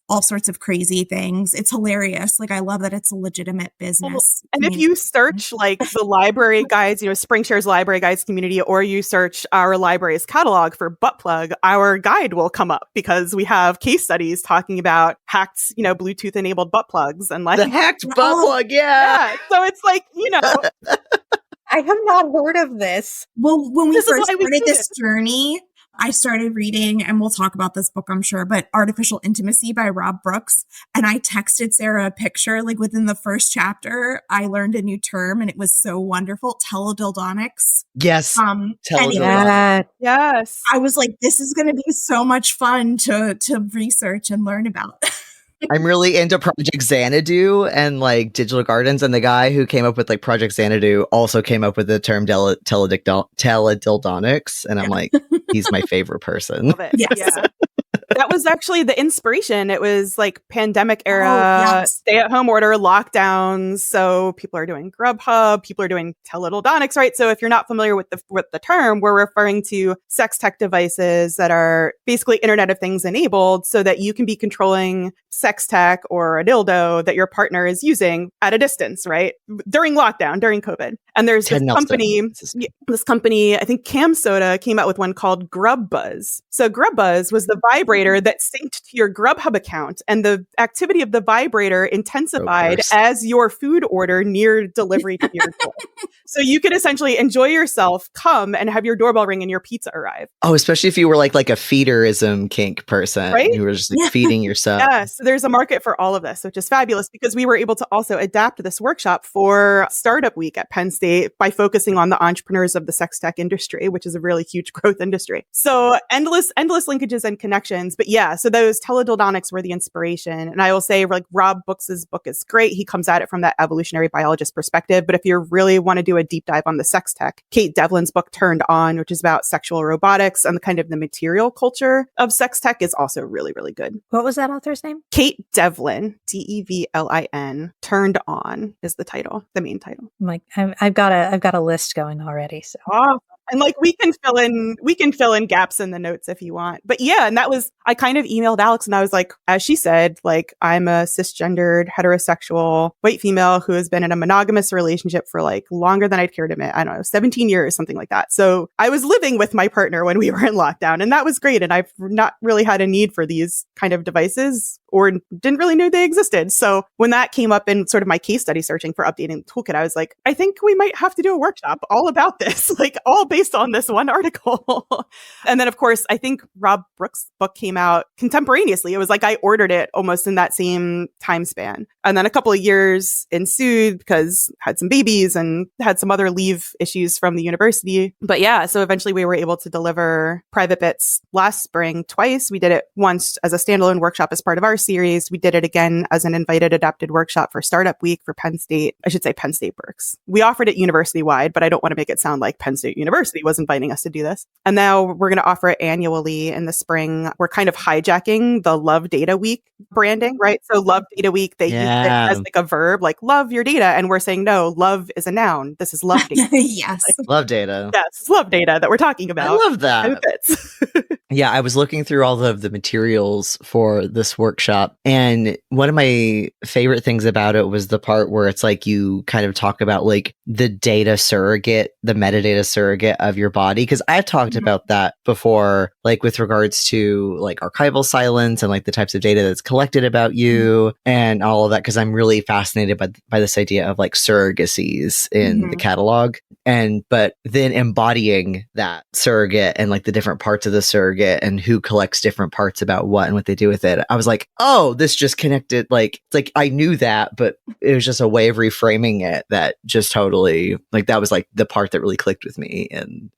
all sorts of crazy things. It's hilarious. I love that it's a legitimate business. And if you search the library guides, SpringShare's library guides community, or you search our library's catalog for butt plug, our guide will come up because we have case studies talking about hacked, Bluetooth enabled butt plugs and the hacked butt plug. Yeah. So it's I have not heard of this. Well, when we This is first why we started did this journey, I started reading, and we'll talk about this book, I'm sure, but Artificial Intimacy by Rob Brooks. And I texted Sarah a picture, like within the first chapter, I learned a new term and it was so wonderful. Teledildonics. Yes. Anyway, Teledildonics. Yes. I was like, this is going to be so much fun to research and learn about. I'm really into Project Xanadu and like digital gardens, and the guy who came up with like Project Xanadu also came up with the term teledildonics, and I'm like, he's my favorite person. Love it. Yes. Yeah. That was actually the inspiration. It was like pandemic era, stay-at-home order, lockdowns. So people are doing Grubhub, people are doing teledildonics, right? So if you're not familiar with the term, we're referring to sex tech devices that are basically Internet of Things enabled, so that you can be controlling sex tech or a dildo that your partner is using at a distance, right? During lockdown, during COVID. And there's this company, I think Cam Soda came out with one called GrubBuzz. So GrubBuzz was the vibrator that synced to your Grubhub account, and the activity of the vibrator intensified as your food order neared delivery to your door. So you could essentially enjoy yourself, come, and have your doorbell ring and your pizza arrive. Oh, especially if you were like a feederism kink person, right? You were just like feeding yourself. Yes, there's a market for all of this, which is fabulous, because we were able to also adapt this workshop for Startup Week at Penn State by focusing on the entrepreneurs of the sex tech industry, which is a really huge growth industry. So endless linkages and connections. But yeah, so those teledildonics were the inspiration. And I will say, like, Rob Brooks' book is great. He comes at it from that evolutionary biologist perspective. But if you really want to do a deep dive on the sex tech, Kate Devlin's book Turned On, which is about sexual robotics and the kind of the material culture of sex tech, is also really, really good. What was that author's name? Kate Devlin, Devlin. Turned On is the title, the main title. I'm like, I've got a list going already. So. Oh. And like we can fill in gaps in the notes if you want. But yeah, and I kind of emailed Alex and I was like, as she said, like, I'm a cisgendered, heterosexual, white female who has been in a monogamous relationship for like longer than I'd care to admit. I don't know, 17 years, something like that. So I was living with my partner when we were in lockdown, and that was great. And I've not really had a need for these kind of devices, or didn't really know they existed. So when that came up in sort of my case study searching for updating the toolkit, I was like, I think we might have to do a workshop all about this, like all based on this one article. And then, of course, I think Rob Brooks' book came out contemporaneously. It was like I ordered it almost in that same time span. And then a couple of years ensued because I had some babies and had some other leave issues from the university. But yeah, so eventually we were able to deliver Private Bits last spring twice. We did it once as a standalone workshop as part of our series. We did it again as an invited adapted workshop for Startup Week for Penn State. I should say Penn State Berks. We offered it university-wide, but I don't want to make it sound like Penn State University was inviting us to do this. And now we're going to offer it annually in the spring. We're kind of hijacking the Love Data Week branding, right? So Love Data Week, they use it as like a verb, like love your data. And we're saying, no, love is a noun. This is love data. Yes. Like, love data. Yes, it's love data that we're talking about. I love that. Yeah, I was looking through all of the materials for this workshop, and one of my favorite things about it was the part where it's like you kind of talk about like the data surrogate, the metadata surrogate of your body. Because I've talked about that before, like with regards to like archival silence and like the types of data that's collected about you and all of that. Because I'm really fascinated by this idea of like surrogacies in the catalog, but then embodying that surrogate and like the different parts of the surrogate and who collects different parts about what and what they do with it. I was like, oh, this just connected. Like, it's like I knew that, but it was just a way of reframing it that just totally, like, that was like the part that really clicked with me in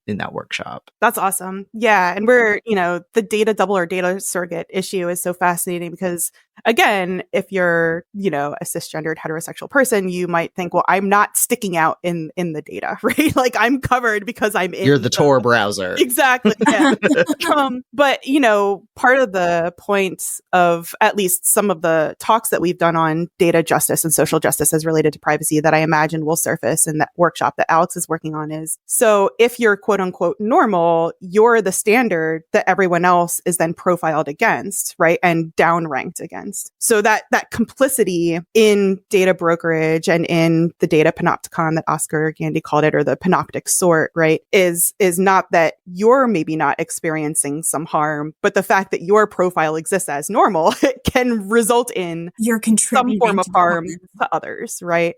that workshop. That's awesome. Yeah. And we're, the data double or data surrogate issue is so fascinating because, again, if you're, a cisgendered heterosexual person, you might think, well, I'm not sticking out in the data, right? Like I'm covered because I'm in. You're the Tor browser. Exactly. Yeah. But, part of the point of at least some of the talks that we've done on data justice and social justice as related to privacy that I imagine will surface in that workshop that Alex is working on is, so So if you're quote unquote normal, you're the standard that everyone else is then profiled against, right? And downranked against. So that complicity in data brokerage and in the data panopticon that Oscar Gandy called it, or the panoptic sort, right, is not that you're maybe not experiencing some harm, but the fact that your profile exists as normal can result in You're some contributing form of to the harm to others, right?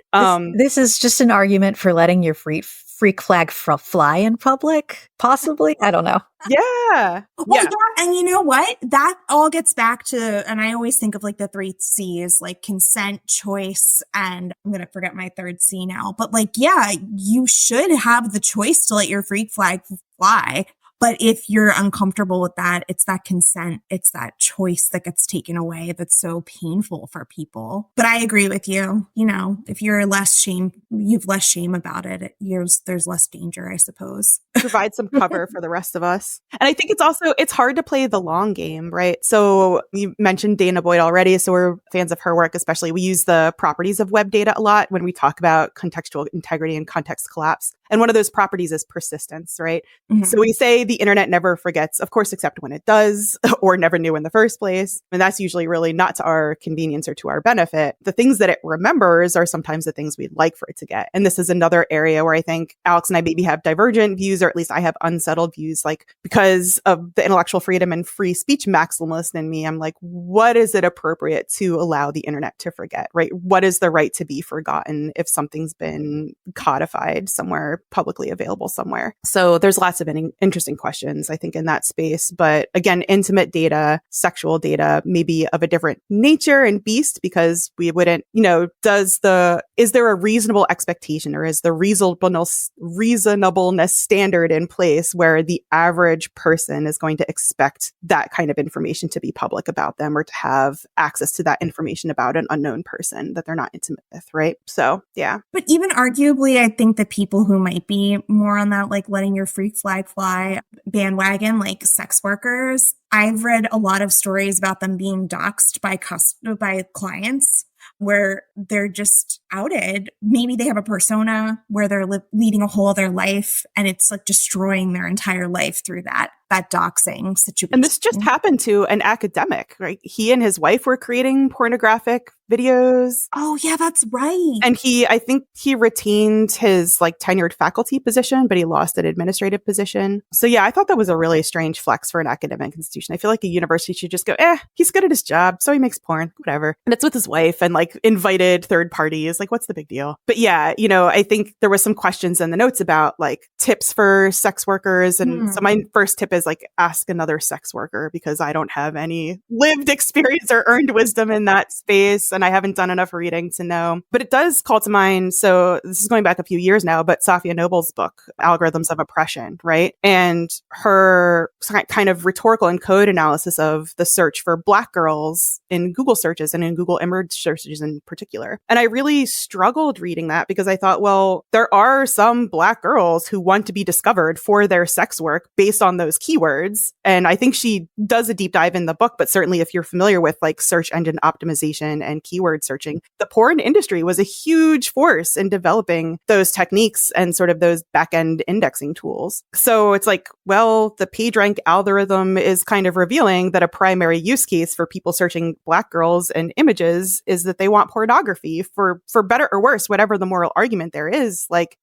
This is just an argument for letting your freak flag fly in public, possibly. I don't know. Yeah. Well, yeah, and you know what? That all gets back to, and I always think of like the 3 C's, like consent, choice, and I'm going to forget my third C now. But like, yeah, you should have the choice to let your freak flag fly. But if you're uncomfortable with that, it's that consent, it's that choice that gets taken away that's so painful for people. But I agree with you. You know, if you're you've less shame about it, there's less danger, I suppose. Provide some cover for the rest of us. And I think it's hard to play the long game, right? So you mentioned Dana Boyd already. So we're fans of her work, especially. We use the properties of web data a lot when we talk about contextual integrity and context collapse. And one of those properties is persistence, right? Mm-hmm. So we say the internet never forgets, of course, except when it does, or never knew in the first place. And that's usually really not to our convenience or to our benefit. The things that it remembers are sometimes the things we'd like for it to get. And this is another area where I think Alex and I maybe have divergent views, or at least I have unsettled views, like because of the intellectual freedom and free speech maximalist in me, I'm like, what is it appropriate to allow the internet to forget, right? What is the right to be forgotten if something's been codified somewhere, publicly available somewhere? So there's lots of interesting questions, I think, in that space. But again, intimate data, sexual data, maybe of a different nature and beast, because we wouldn't, is there a reasonable expectation, or is the reasonableness standard in place where the average person is going to expect that kind of information to be public about them, or to have access to that information about an unknown person that they're not intimate with, right? So, yeah. But even arguably, I think the people who might be more on that, like letting your freak flag fly bandwagon, like sex workers, I've read a lot of stories about them being doxxed by clients, where they're just outed. Maybe they have a persona where they're leading a whole other life, and it's like destroying their entire life through that doxing situation. And this just happened to an academic, right? He and his wife were creating pornographic videos. Oh, yeah, that's right. And I think he retained his like tenured faculty position, but he lost an administrative position. So yeah, I thought that was a really strange flex for an academic institution. I feel like a university should just go, he's good at his job, so he makes porn, whatever. And it's with his wife and like invited third parties. Like, what's the big deal? But yeah, I think there was some questions in the notes about like tips for sex workers. And so my first tip is like, ask another sex worker, because I don't have any lived experience or earned wisdom in that space. And I haven't done enough reading to know. But it does call to mind, so this is going back a few years now, but Safia Noble's book, Algorithms of Oppression, right? And her kind of rhetorical and code analysis of the search for Black girls in Google searches, and in Google image searches in particular. And I really struggled reading that, because I thought, well, there are some Black girls who want to be discovered for their sex work based on those keywords. And I think she does a deep dive in the book, but certainly if you're familiar with like search engine optimization and keyword searching, the porn industry was a huge force in developing those techniques and sort of those back-end indexing tools. So it's like, well, the PageRank algorithm is kind of revealing that a primary use case for people searching Black girls and images is that they want pornography, for better or worse, whatever the moral argument there is. Like,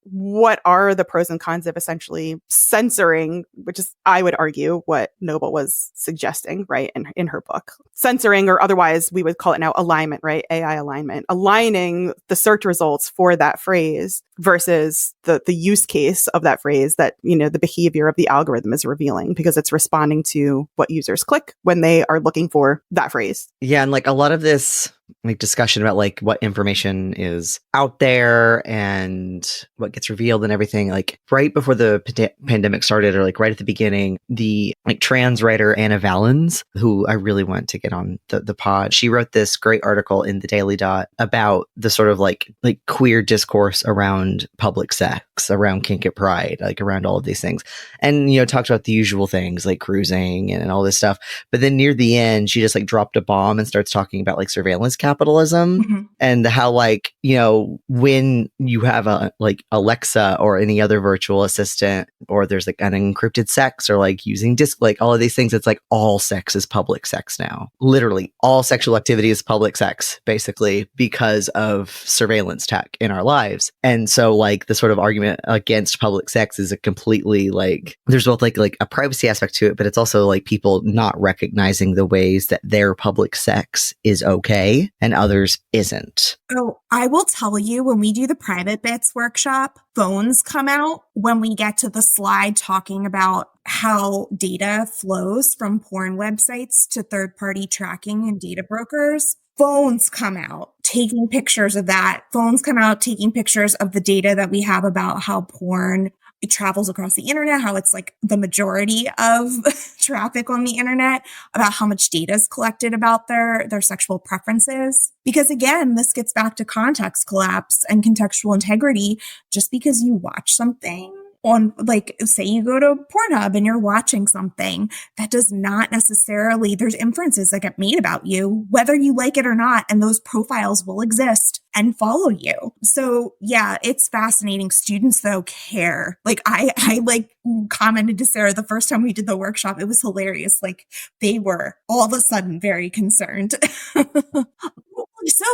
what are the pros and cons of essentially censoring, which is, I would argue, what Noble was suggesting, right, in her book. Censoring, or otherwise we would call it now alignment, right? AI alignment, aligning the search results for that phrase versus the use case of that phrase that, the behavior of the algorithm is revealing, because it's responding to what users click when they are looking for that phrase. Yeah. And like a lot of this like discussion about like what information is out there and what gets revealed and everything, like right before the pandemic started, or like right at the beginning, the like trans writer Anna Valens, who I really want to get on the pod, she wrote this great article in the Daily Dot about the sort of like queer discourse around around public sex, around kink at pride, like around all of these things. And, talked about the usual things like cruising and all this stuff. But then near the end, she just like dropped a bomb and starts talking about like surveillance capitalism and how like, when you have a like Alexa or any other virtual assistant, or there's like an encrypted sex or like using like all of these things, it's like all sex is public sex now. Literally all sexual activity is public sex, basically, because of surveillance tech in our lives. And so like the sort of argument against public sex is a completely like, there's both like a privacy aspect to it, but it's also like people not recognizing the ways that their public sex is okay and others isn't. Oh, I will tell you, when we do the private bits workshop, phones come out when we get to the slide talking about how data flows from porn websites to third-party tracking and data brokers. Phones come out taking pictures of that. Phones come out taking pictures of the data that we have about how porn it travels across the internet, how it's like the majority of traffic on the internet, about how much data is collected about their sexual preferences. Because again, this gets back to context collapse and contextual integrity. Just because you watch something on, like, say you go to Pornhub and you're watching something, that does not necessarily, there's inferences that get made about you, whether you like it or not, and those profiles will exist and follow you. So yeah, it's fascinating. Students though care. Like I like commented to Sarah the first time we did the workshop, it was hilarious. Like they were all of a sudden very concerned. So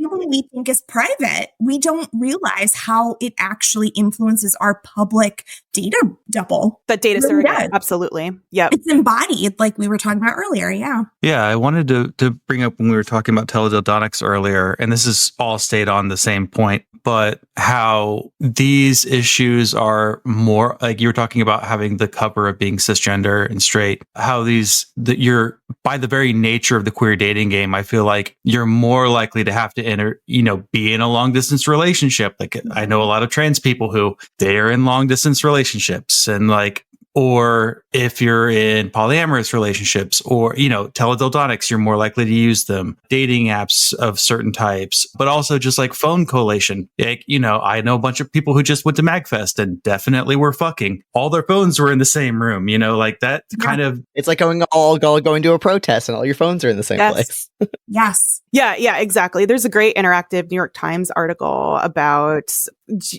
something we think is private, we don't realize how it actually influences our public data double. That data really surrogate, absolutely. Yep. It's embodied, like we were talking about earlier. Yeah. Yeah, I wanted to bring up when we were talking about teledildonics earlier, and this is all stayed on the same point, but how these issues are more like you were talking about having the cover of being cisgender and straight, how you're by the very nature of the queer dating game, I feel like you're more likely to have to be in a long distance relationship. Like I know a lot of trans people who they are in long distance relationships, and like, or if you're in polyamorous relationships or, teledildonics, you're more likely to use them. Dating apps of certain types, but also just like phone collation. Like, I know a bunch of people who just went to MagFest and definitely were fucking. All their phones were in the same room, like that kind of. It's like going to a protest and all your phones are in the same place. Yes. Yeah, exactly. There's a great interactive New York Times article about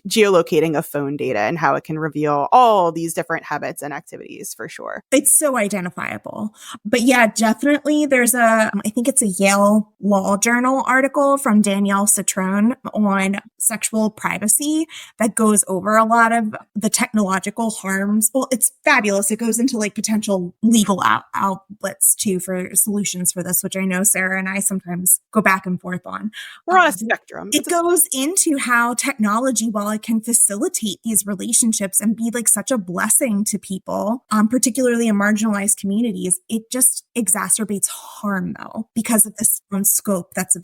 geolocating of phone data and how it can reveal all these different habits and activities for sure. It's so identifiable. But yeah, definitely there's I think it's a Yale Law Journal article from Danielle Citrone on sexual privacy that goes over a lot of the technological harms. Well, it's fabulous. It goes into like potential legal outlets too for solutions for this, which I know Sarah and I sometimes go back and forth on. We're on a spectrum. It goes into how technology, while it can facilitate these relationships and be like such a blessing to people, particularly in marginalized communities, it just exacerbates harm though, because of this scope that's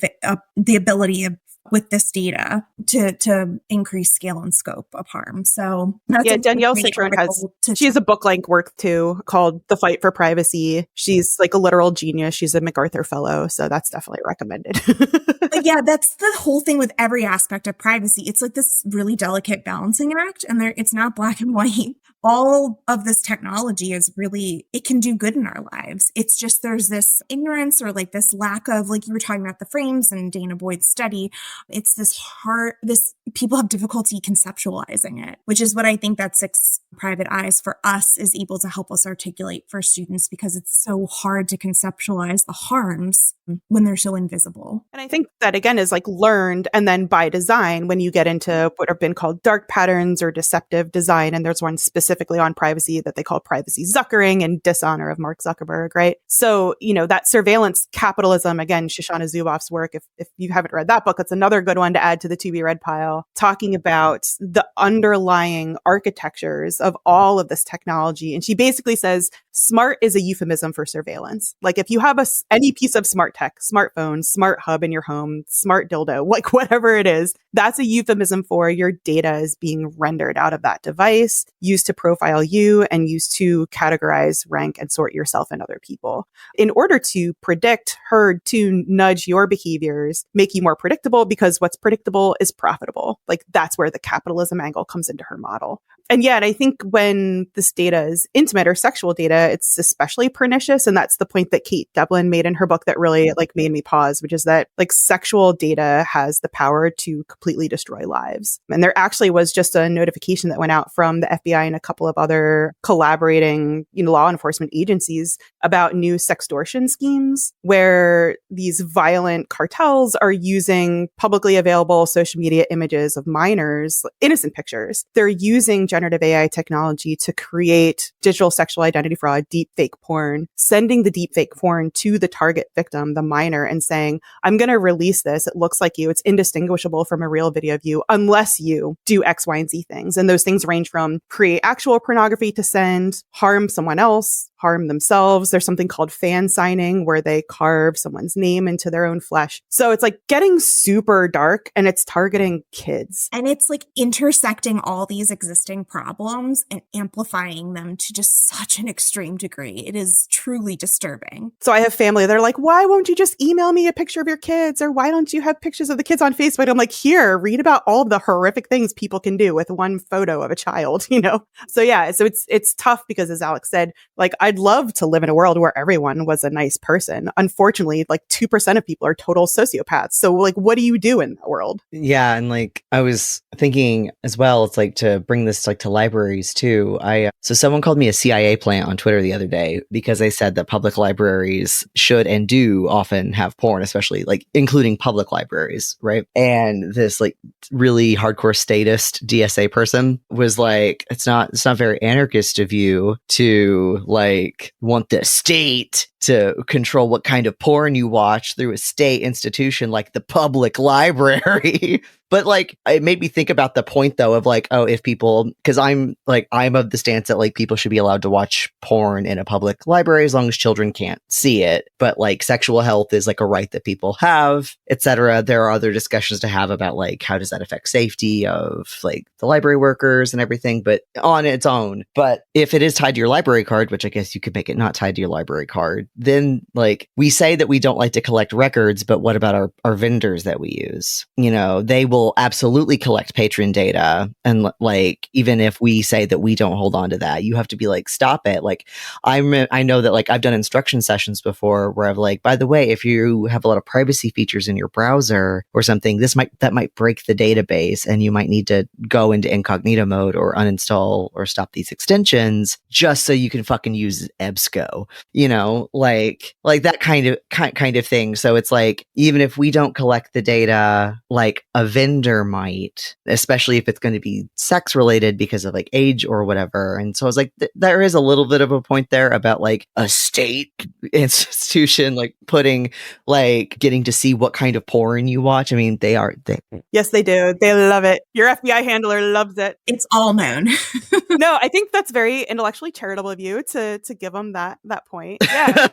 the ability of with this data to increase scale and scope of harm. So that's Danielle Citrone she has a book length work too called The Fight for Privacy. She's like a literal genius. She's a MacArthur fellow. So that's definitely recommended. But yeah, that's the whole thing with every aspect of privacy. It's like this really delicate balancing act, and it's not black and white. All of this technology is really, it can do good in our lives. It's just there's this ignorance or like this lack of, like you were talking about the frames and Dana Boyd's study. It's this people have difficulty conceptualizing it, which is what I think that Six Private Eyes for us is able to help us articulate for students, because it's so hard to conceptualize the harms when they're so invisible. And I think that again is like learned and then by design when you get into what have been called dark patterns or deceptive design. And there's one specifically on privacy that they call privacy zuckering and dishonor of Mark Zuckerberg, right? So, that surveillance capitalism, again, Shoshana Zuboff's work, if you haven't read that book, it's another good one to add to the to be read pile, talking about the underlying architectures of all of this technology. And she basically says smart is a euphemism for surveillance. Like if you have any piece of smart tech, smartphone, smart hub in your home, smart dildo, like whatever it is, that's a euphemism for your data is being rendered out of that device, used to profile you and used to categorize, rank, and sort yourself and other people. In order to predict, herd, tune, nudge your behaviors, make you more predictable, because what's predictable is profitable. Like that's where the capitalism angle comes into her model. And yet, I think when this data is intimate or sexual data, it's especially pernicious. And that's the point that Kate Devlin made in her book that really like made me pause, which is that like sexual data has the power to completely destroy lives. And there actually was just a notification that went out from the FBI and a couple of other collaborating, law enforcement agencies about new sextortion schemes where these violent cartels are using publicly available social media images of minors, innocent pictures. They're using generative AI technology to create digital sexual identity fraud, deep fake porn, sending the deep fake porn to the target victim, the minor, and saying, I'm going to release this. It looks like you. It's indistinguishable from a real video of you unless you do X, Y, and Z things. And those things range from create actual pornography to send, harm someone else, harm themselves. There's something called fan signing where they carve someone's name into their own flesh. So it's like getting super dark and it's targeting kids. And it's like intersecting all these existing problems and amplifying them to just such an extreme degree. It is truly disturbing. So I have family. They're like, why won't you just email me a picture of your kids? Or why don't you have pictures of the kids on Facebook? I'm like, here, read about all of the horrific things people can do with one photo of a child, So yeah, so it's tough because as Alex said, like I'd love to live in a world where everyone was a nice person. Unfortunately, like 2% of people are total sociopaths. So like, what do you do in that world? Yeah. And like, I was thinking as well, it's like to bring this like to libraries too. So someone called me a CIA plant on Twitter the other day because they said that public libraries should and do often have porn, especially like including public libraries. Right. And this like really hardcore statist DSA person was like, it's not very anarchist of you to like want the state to control what kind of porn you watch through a state institution like the public library. But like, it made me think about the point though of like, oh, if people, because I'm of the stance that like people should be allowed to watch porn in a public library as long as children can't see it. But like sexual health is like a right that people have, etc. There are other discussions to have about like, how does that affect safety of like the library workers and everything, but on its own. But if it is tied to your library card, which I guess you could make it not tied to your library card, then like we say that we don't like to collect records, but what about our vendors that we use? They will absolutely collect patron data. And like, even if we say that we don't hold on to that, you have to be like, stop it. Like, I know that like I've done instruction sessions before where I've like, by the way, if you have a lot of privacy features in your browser or something, that might break the database and you might need to go into incognito mode or uninstall or stop these extensions just so you can fucking use EBSCO, like that kind of thing. So it's like, even if we don't collect the data, like a vendor might, especially if it's going to be sex related because of like age or whatever. And so I was like, there is a little bit of a point there about like a state institution, like putting, like getting to see what kind of porn you watch. I mean, Yes, they do. They love it. Your FBI handler loves it. It's all known. No, I think that's very intellectually charitable of you to give them that point. Yeah.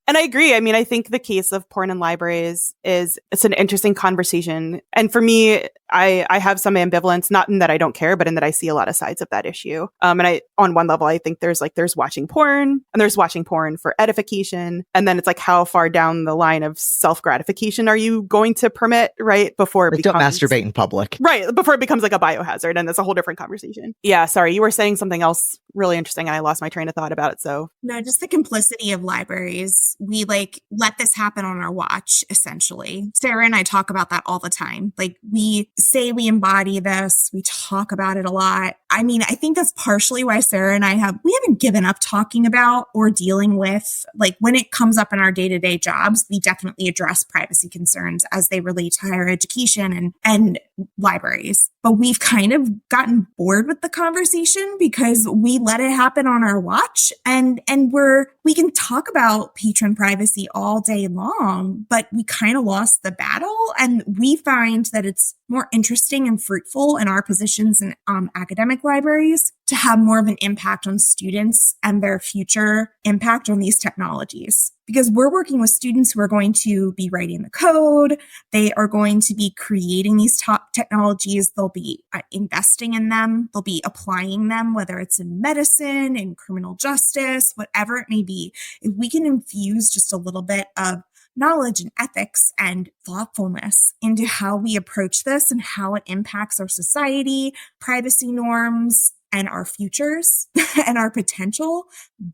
And I agree. I mean, I think the case of porn in libraries it's an interesting conversation. And for me, I have some ambivalence, not in that I don't care, but in that I see a lot of sides of that issue. And on one level, I think there's watching porn and there's watching porn for edification. And then it's like, how far down the line of self-gratification are you going to permit, right? Before it don't masturbate in public. Right. Before it becomes like a biohazard. And that's a whole different conversation. Yeah. Sorry. You were saying something else really interesting and I lost my train of thought about it. So no, just the complicity of libraries. We like let this happen on our watch, essentially. Sarah and I talk about that all the time. Like we say we embody this. We talk about it a lot. I mean, I think that's partially why Sarah and I we haven't given up talking about or dealing with, like when it comes up in our day-to-day jobs, we definitely address privacy concerns as they relate to higher education. And libraries. But we've kind of gotten bored with the conversation because we let it happen on our watch, and we can talk about patron privacy all day long, but we kind of lost the battle. And we find that it's more interesting and fruitful in our positions in academic libraries to have more of an impact on students and their future impact on these technologies. Because we're working with students who are going to be writing the code. They are going to be creating these top technologies. They'll be investing in them. They'll be applying them, whether it's in medicine, in criminal justice, whatever it may be. If we can infuse just a little bit of knowledge and ethics and thoughtfulness into how we approach this and how it impacts our society, privacy norms, and our futures and our potential,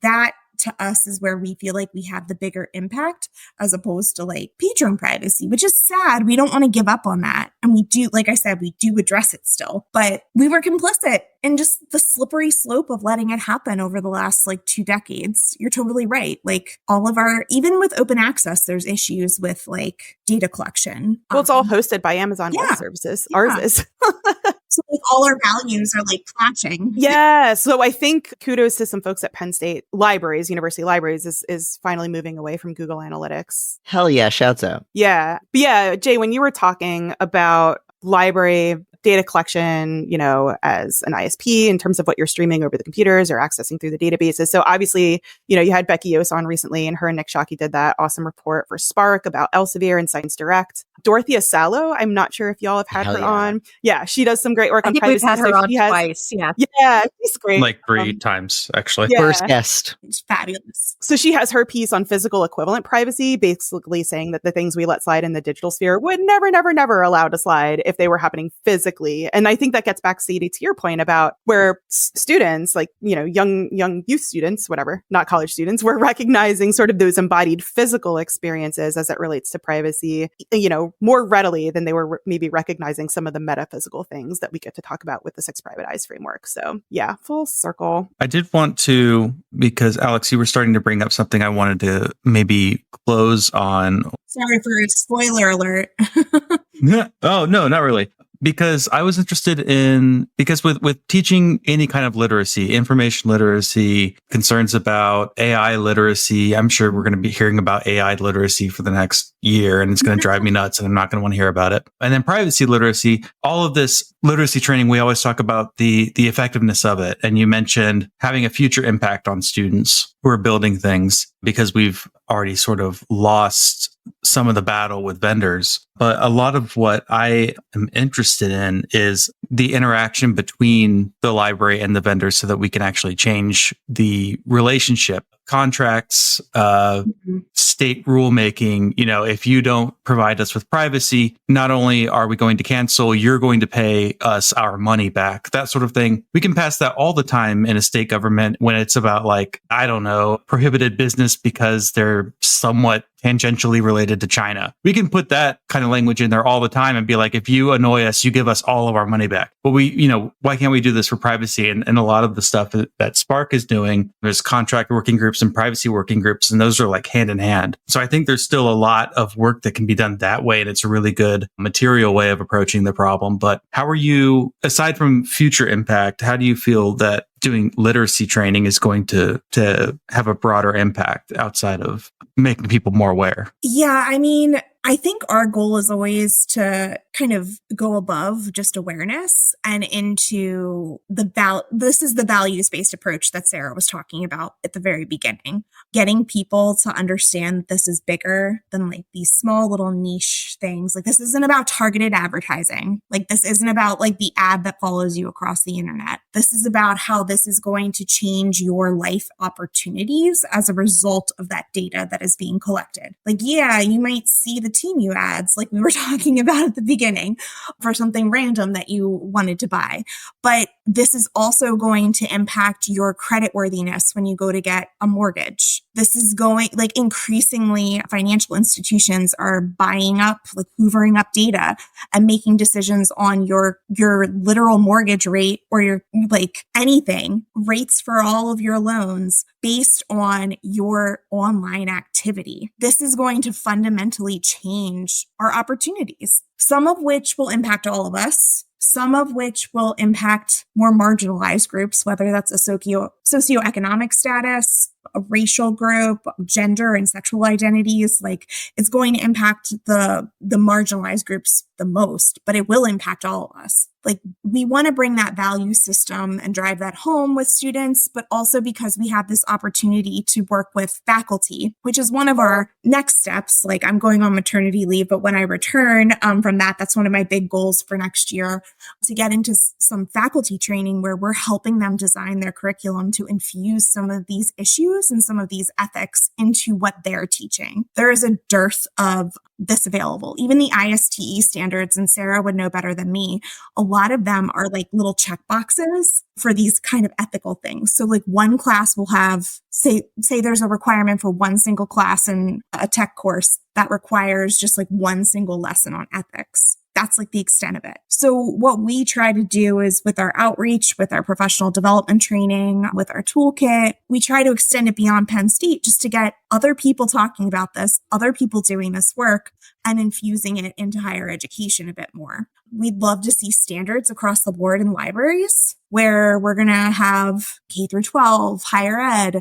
that to us is where we feel like we have the bigger impact, as opposed to like patron privacy, which is sad. We don't want to give up on that. And we do, like I said, we do address it still, but we were complicit in just the slippery slope of letting it happen over the last like 2 decades. You're totally right. Like even with open access, there's issues with like data collection. Well, it's all hosted by Amazon Web Services. Yeah. Ours is. So like all our values are like clashing. Yeah. So I think kudos to some folks at Penn State libraries, university libraries is finally moving away from Google Analytics. Hell yeah. Shouts out. Yeah. But yeah, Jay, when you were talking about library data collection, as an ISP in terms of what you're streaming over the computers or accessing through the databases. So obviously, you had Becky Yoose on recently, and her and Nick Shockey did that awesome report for SPARC about Elsevier and Science Direct. Dorothea Salo, I'm not sure if y'all have had her on. Yeah, she does some great work on privacy. We've had her on twice. Yeah, she's great. Like 3 times, actually. Yeah. First guest. It's fabulous. So she has her piece on physical equivalent privacy, basically saying that the things we let slide in the digital sphere would never allow to slide if they were happening physically. And I think that gets back, Sadie, to your point about where students, like, young youth students, whatever, not college students, were recognizing sort of those embodied physical experiences as it relates to privacy, more readily than they were maybe recognizing some of the metaphysical things that we get to talk about with the 6 Private Eyes framework. So yeah, full circle. I did want to, because Alex, you were starting to bring up something I wanted to maybe close on. Sorry for a spoiler alert. Oh, no, not really. Because I was interested because with teaching any kind of literacy, information literacy, concerns about AI literacy, I'm sure we're going to be hearing about AI literacy for the next year, and it's going to drive me nuts, and I'm not going to want to hear about it. And then privacy literacy, all of this literacy training, we always talk about the effectiveness of it. And you mentioned having a future impact on students who are building things, because we've already sort of lost some of the battle with vendors. But a lot of what I am interested in is the interaction between the library and the vendors so that we can actually change the relationship. Contracts, state rulemaking, if you don't provide us with privacy, not only are we going to cancel, you're going to pay us our money back, that sort of thing. We can pass that all the time in a state government when it's about prohibited business because they're somewhat tangentially related to China. We can put that kind of language in there all the time and be like, if you annoy us, you give us all of our money back. But why can't we do this for privacy? And a lot of the stuff that SPARC is doing, there's contract working groups and privacy working groups, and those are like hand in hand. So I think there's still a lot of work that can be done that way. And it's a really good material way of approaching the problem. But how are you, aside from future impact, how do you feel that doing literacy training is going to have a broader impact outside of making people more aware? Yeah, I think our goal is always to kind of go above just awareness and into this is the values-based approach that Sarah was talking about at the very beginning. Getting people to understand that this is bigger than like these small little niche things. Like, this isn't about targeted advertising. Like, this isn't about like the ad that follows you across the internet. This is about how this is going to change your life opportunities as a result of that data that is being collected. Like, yeah, you might see the Temu ads like we were talking about at the beginning for something random that you wanted to buy. But this is also going to impact your creditworthiness when you go to get a mortgage. This is going, like, increasingly financial institutions are buying up, like hoovering up data and making decisions on your literal mortgage rate or your, like, anything, rates for all of your loans based on your online activity. This is going to fundamentally change change are opportunities, some of which will impact all of us, some of which will impact more marginalized groups, whether that's a socioeconomic status, a racial group, gender and sexual identities. Like, it's going to impact the marginalized groups the most, but it will impact all of us. Like, we want to bring that value system and drive that home with students, but also because we have this opportunity to work with faculty, which is one of our next steps. Like, I'm going on maternity leave, but when I return from that, that's one of my big goals for next year, to get into some faculty training where we're helping them design their curriculum to infuse some of these issues and some of these ethics into what they're teaching. There is a dearth of this available. Even the ISTE standards, and Sarah would know better than me, a lot of them are like little check boxes for these kind of ethical things. So like one class will have, say there's a requirement for one single class in a tech course that requires just like one single lesson on ethics. That's like the extent of it. So what we try to do is, with our outreach, with our professional development training, with our toolkit, we try to extend it beyond Penn State just to get other people talking about this, other people doing this work, and infusing it into higher education a bit more. We'd love to see standards across the board in libraries, where we're going to have K through 12, higher ed,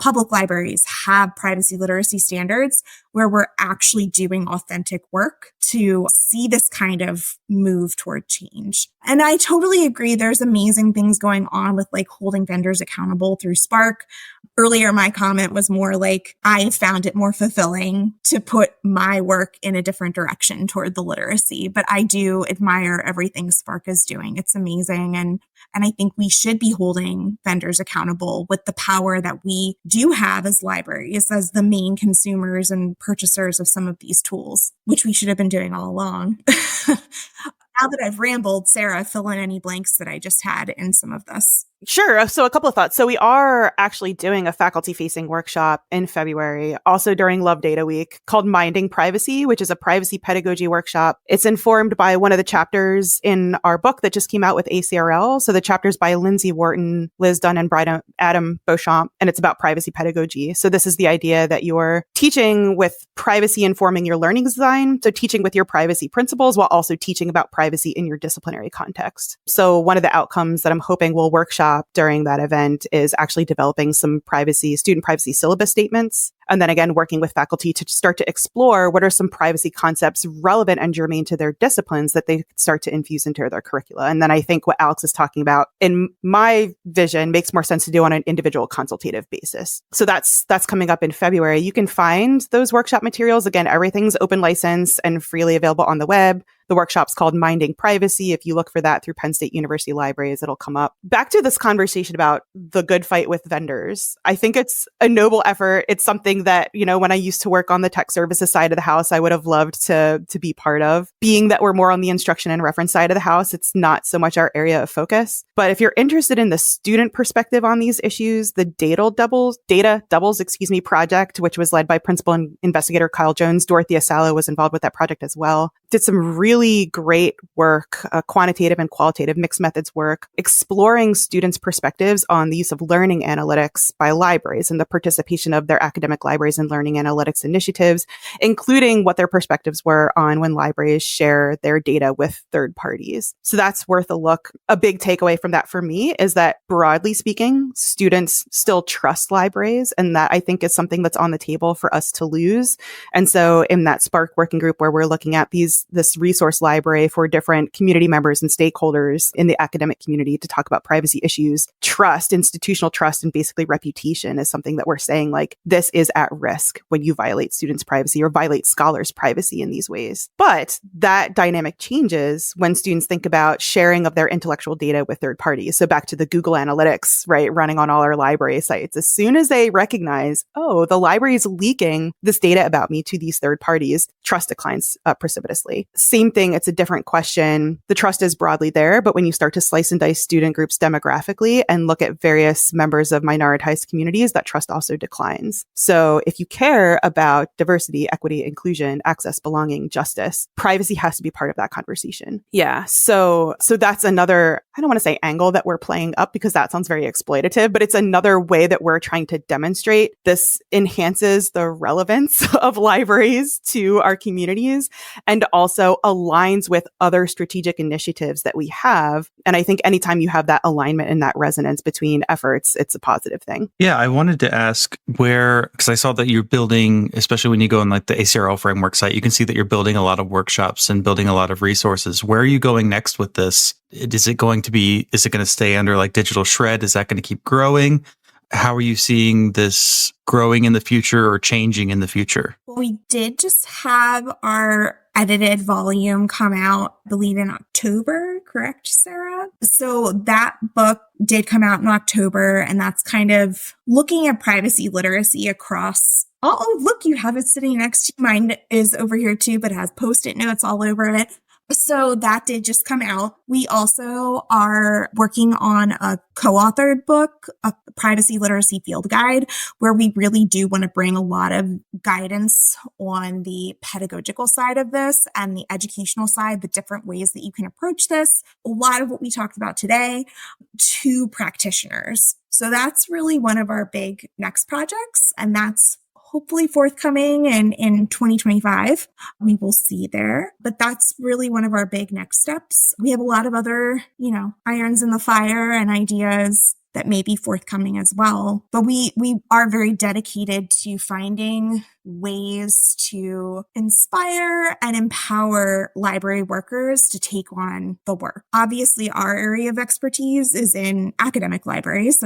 public libraries have privacy literacy standards, where we're actually doing authentic work to see this kind of move toward change. And I totally agree. There's amazing things going on with like holding vendors accountable through SPARC. Earlier, my comment was more like, I found it more fulfilling to put my work in a different direction toward the literacy. But I do admire everything SPARC is doing. It's amazing. And I think we should be holding vendors accountable with the power that we do have as libraries, as the main consumers and purchasers of some of these tools, which we should have been doing all along. Now that I've rambled, Sarah, fill in any blanks that I just had in some of this. Sure. So a couple of thoughts. So we are actually doing a faculty-facing workshop in February, also during Love Data Week, called Minding Privacy, which is a privacy pedagogy workshop. It's informed by one of the chapters in our book that just came out with ACRL. So the chapter's by Lindsay Wharton, Liz Dunn, and Adam Beauchamp, and it's about privacy pedagogy. So this is the idea that you're teaching with privacy informing your learning design. So teaching with your privacy principles while also teaching about privacy in your disciplinary context. So one of the outcomes that I'm hoping will workshop during that event is actually developing some student privacy syllabus statements. And then again, working with faculty to start to explore what are some privacy concepts relevant and germane to their disciplines that they start to infuse into their curricula. And then I think what Alex is talking about, in my vision, makes more sense to do on an individual consultative basis. So that's coming up in February. You can find those workshop materials. Again, everything's open license and freely available on the web. The workshop's called Minding Privacy. If you look for that through Penn State University libraries, it'll come up. Back to this conversation about the good fight with vendors. I think it's a noble effort. It's something that, when I used to work on the tech services side of the house, I would have loved to be part of. Being that we're more on the instruction and reference side of the house, it's not so much our area of focus. But if you're interested in the student perspective on these issues, the Data Doubles, project, which was led by principal and investigator Kyle Jones, Dorothea Salo was involved with that project as well, did some really great work, quantitative and qualitative mixed methods work, exploring students' perspectives on the use of learning analytics by libraries and the participation of their academic libraries in learning analytics initiatives, including what their perspectives were on when libraries share their data with third parties. So that's worth a look. A big takeaway from that for me is that, broadly speaking, students still trust libraries, and that I think is something that's on the table for us to lose. And so in that SPARC working group where we're looking at this resource library for different community members and stakeholders in the academic community to talk about privacy issues, institutional trust, and basically reputation is something that we're saying, like, this is at risk when you violate students' privacy or violate scholars' privacy in these ways. But that dynamic changes when students think about sharing of their intellectual data with third parties. So back to the Google Analytics, right, running on all our library sites. As soon as they recognize, oh, the library is leaking this data about me to these third parties, trust declines precipitously. directly. Same thing, it's a different question. The trust is broadly there, but when you start to slice and dice student groups demographically and look at various members of minoritized communities, that trust also declines. So if you care about diversity, equity, inclusion, access, belonging, justice, privacy has to be part of that conversation. Yeah. So that's another, I don't want to say angle that we're playing up because that sounds very exploitative, but it's another way that we're trying to demonstrate this enhances the relevance of libraries to our communities and also aligns with other strategic initiatives that we have. And I think anytime you have that alignment and that resonance between efforts, it's a positive thing. Yeah, I wanted to ask where, because I saw that you're building, especially when you go on like the ACRL framework site, you can see that you're building a lot of workshops and building a lot of resources. Where are you going next with this? Is it going to stay under like digital shred? Is that going to keep growing? How are you seeing this growing in the future or changing in the future? Well, we did just have our edited volume come out, I believe in October, correct, Sarah? So that book did come out in October, and that's kind of looking at privacy literacy across. Oh, look, you have it sitting next to you. Mine is over here too, but it has Post-it notes all over it. So that did just come out. We also are working on a co-authored book, a privacy literacy field guide, where we really do want to bring a lot of guidance on the pedagogical side of this and the educational side, the different ways that you can approach this. A lot of what we talked about today to practitioners. So that's really one of our big next projects. And that's hopefully forthcoming in 2025. We will see there. But that's really one of our big next steps. We have a lot of other, irons in the fire and ideas that may be forthcoming as well. But we are very dedicated to finding ways to inspire and empower library workers to take on the work. Obviously, our area of expertise is in academic libraries.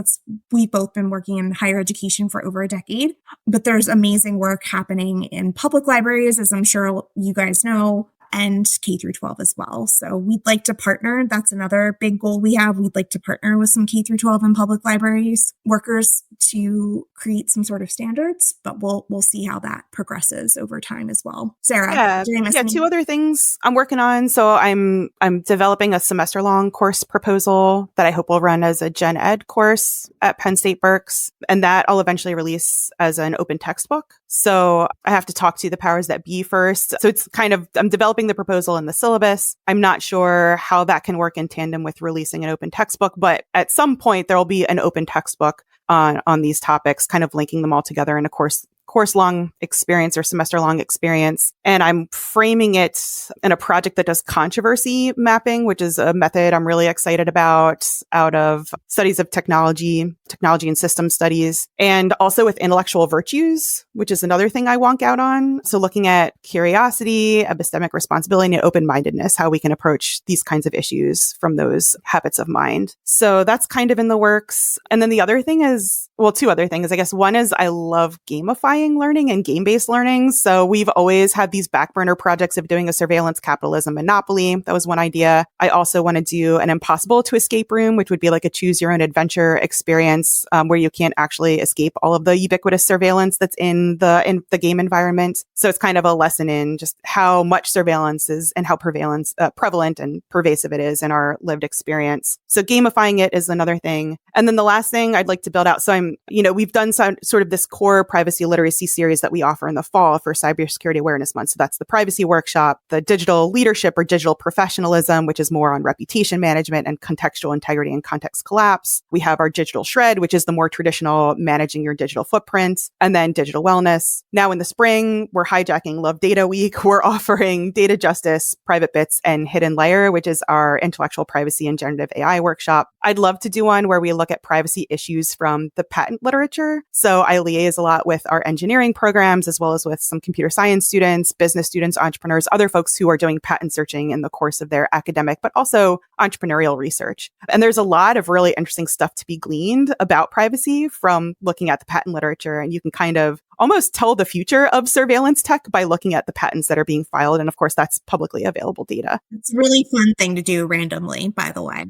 We've both been working in higher education for over a decade, but there's amazing work happening in public libraries, as I'm sure you guys know, and K through 12 as well. So we'd like to partner. That's another big goal we have. We'd like to partner with some K through 12 and public libraries workers to create some sort of standards, but we'll see how that progresses over time as well. Sarah, did I miss anything? Two other things I'm working on. So I'm developing a semester-long course proposal that I hope will run as a gen ed course at Penn State Berks, and that I'll eventually release as an open textbook. So I have to talk to the powers that be first. So it's I'm developing the proposal and the syllabus. I'm not sure how that can work in tandem with releasing an open textbook, but at some point there will be an open textbook on these topics, kind of linking them all together in a course-long experience or semester-long experience. And I'm framing it in a project that does controversy mapping, which is a method I'm really excited about out of studies of technology and system studies, and also with intellectual virtues, which is another thing I wonk out on. So looking at curiosity, epistemic responsibility, and open-mindedness, how we can approach these kinds of issues from those habits of mind. So that's kind of in the works. And then the other thing is, two other things, I guess. One is I love gamifying learning and game-based learning. So we've always had these back burner projects of doing a surveillance capitalism monopoly. That was one idea. I also want to do an impossible to escape room, which would be like a choose your own adventure experience where you can't actually escape all of the ubiquitous surveillance that's in the game environment. So it's kind of a lesson in just how much surveillance is and how prevalent and pervasive it is in our lived experience. So gamifying it is another thing. And then the last thing I'd like to build out. So we've done sort of this core privacy literacy series that we offer in the fall for Cybersecurity Awareness Month. So that's the privacy workshop, the digital leadership or digital professionalism, which is more on reputation management and contextual integrity and context collapse. We have our digital shred, which is the more traditional managing your digital footprint, and then digital wellness. Now in the spring, we're hijacking Love Data Week. We're offering data justice, private bits, and hidden layer, which is our intellectual privacy and generative AI workshop. I'd love to do one where we look at privacy issues from the patent literature. So I liaise a lot with our engineering programs, as well as with some computer science students, business students, entrepreneurs, other folks who are doing patent searching in the course of their academic, but also entrepreneurial research. And there's a lot of really interesting stuff to be gleaned about privacy from looking at the patent literature. And you can kind of almost tell the future of surveillance tech by looking at the patents that are being filed. And of course, that's publicly available data. It's a really fun thing to do randomly, by the way.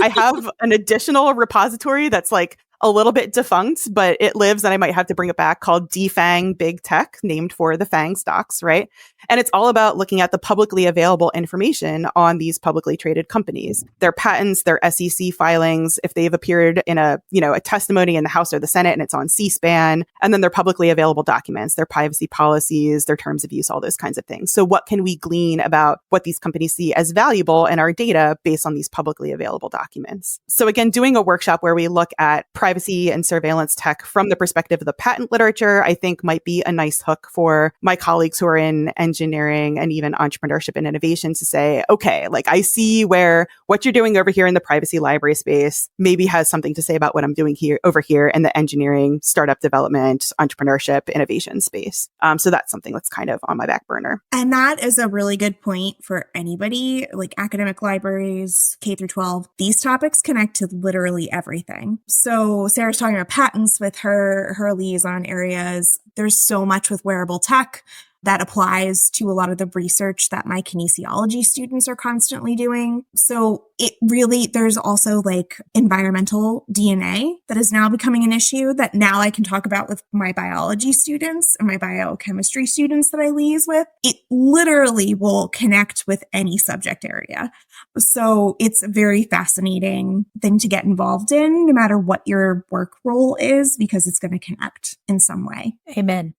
I have an additional repository that's like a little bit defunct, but it lives and I might have to bring it back, called Defang Big Tech, named for the FANG stocks, right? And it's all about looking at the publicly available information on these publicly traded companies, their patents, their SEC filings, if they've appeared in a testimony in the House or the Senate and it's on C-SPAN, and then their publicly available documents, their privacy policies, their terms of use, all those kinds of things. So what can we glean about what these companies see as valuable in our data based on these publicly available documents? So again, doing a workshop where we look at privacy and surveillance tech from the perspective of the patent literature, I think might be a nice hook for my colleagues who are in engineering and even entrepreneurship and innovation to say, okay, like I see where what you're doing over here in the privacy library space maybe has something to say about what I'm doing here over here in the engineering, startup development, entrepreneurship, innovation space. So that's something that's kind of on my back burner. And that is a really good point for anybody, like academic libraries, K through 12. These topics connect to literally everything. So Sarah's talking about patents with her liaison areas. There's so much with wearable tech that applies to a lot of the research that my kinesiology students are constantly doing. So it really, there's also like environmental DNA that is now becoming an issue that now I can talk about with my biology students and my biochemistry students that I liaise with. It literally will connect with any subject area. So it's a very fascinating thing to get involved in, no matter what your work role is, because it's going to connect in some way. Amen.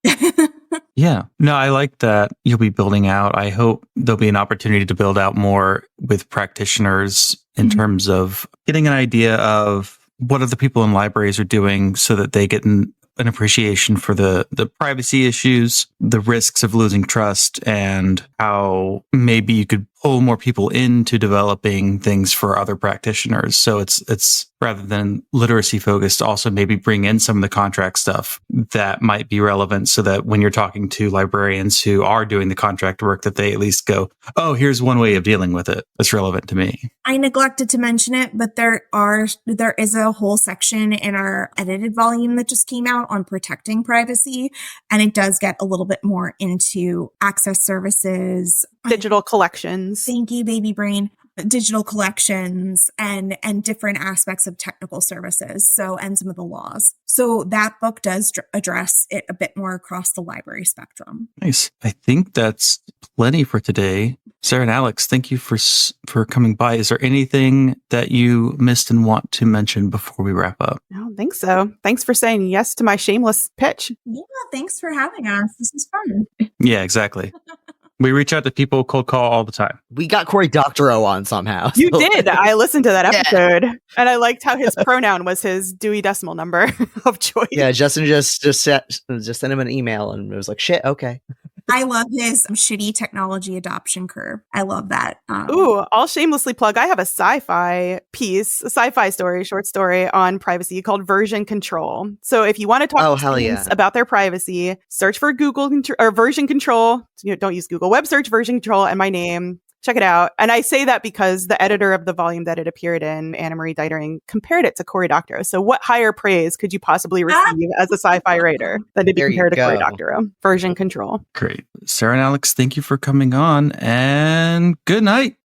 Yeah. No, I like that you'll be building out. I hope there'll be an opportunity to build out more with practitioners in terms of getting an idea of what other people in libraries are doing so that they get an appreciation for the privacy issues, the risks of losing trust, and how maybe you could pull more people into developing things for other practitioners. So it's rather than literacy focused, also maybe bring in some of the contract stuff that might be relevant so that when you're talking to librarians who are doing the contract work, that they at least go, oh, here's one way of dealing with it that's relevant to me. I neglected to mention it, but there is a whole section in our edited volume that just came out on protecting privacy. And it does get a little bit more into access services, digital collections. Thank you, baby brain. Digital collections and different aspects of technical services. So, and some of the laws. So that book does address it a bit more across the library spectrum. Nice. I think that's plenty for today. Sarah and Alex, thank you for coming by. Is there anything that you missed and want to mention before we wrap up? I don't think so. Thanks for saying yes to my shameless pitch. Yeah, thanks for having us. This is fun. Yeah, exactly. We reach out to people cold call all the time. We got Cory Doctorow on somehow. You did. I listened to that episode, and I liked how his pronoun was his Dewey Decimal number of choice. Yeah, Justin just sent him an email, and it was like, shit, okay. I love his shitty technology adoption curve. I love that. Ooh, I'll shamelessly plug. I have a sci-fi short story on privacy called Version Control. So if you want to talk to students about their privacy, search for Google or Version Control. Don't use Google. Web search Version Control and my name. Check it out. And I say that because the editor of the volume that it appeared in, Anna Marie Deitering, compared it to Cory Doctorow. So what higher praise could you possibly receive as a sci-fi writer than to be compared to Cory Doctorow? Version Control. Great. Sarah and Alex, thank you for coming on, and good night.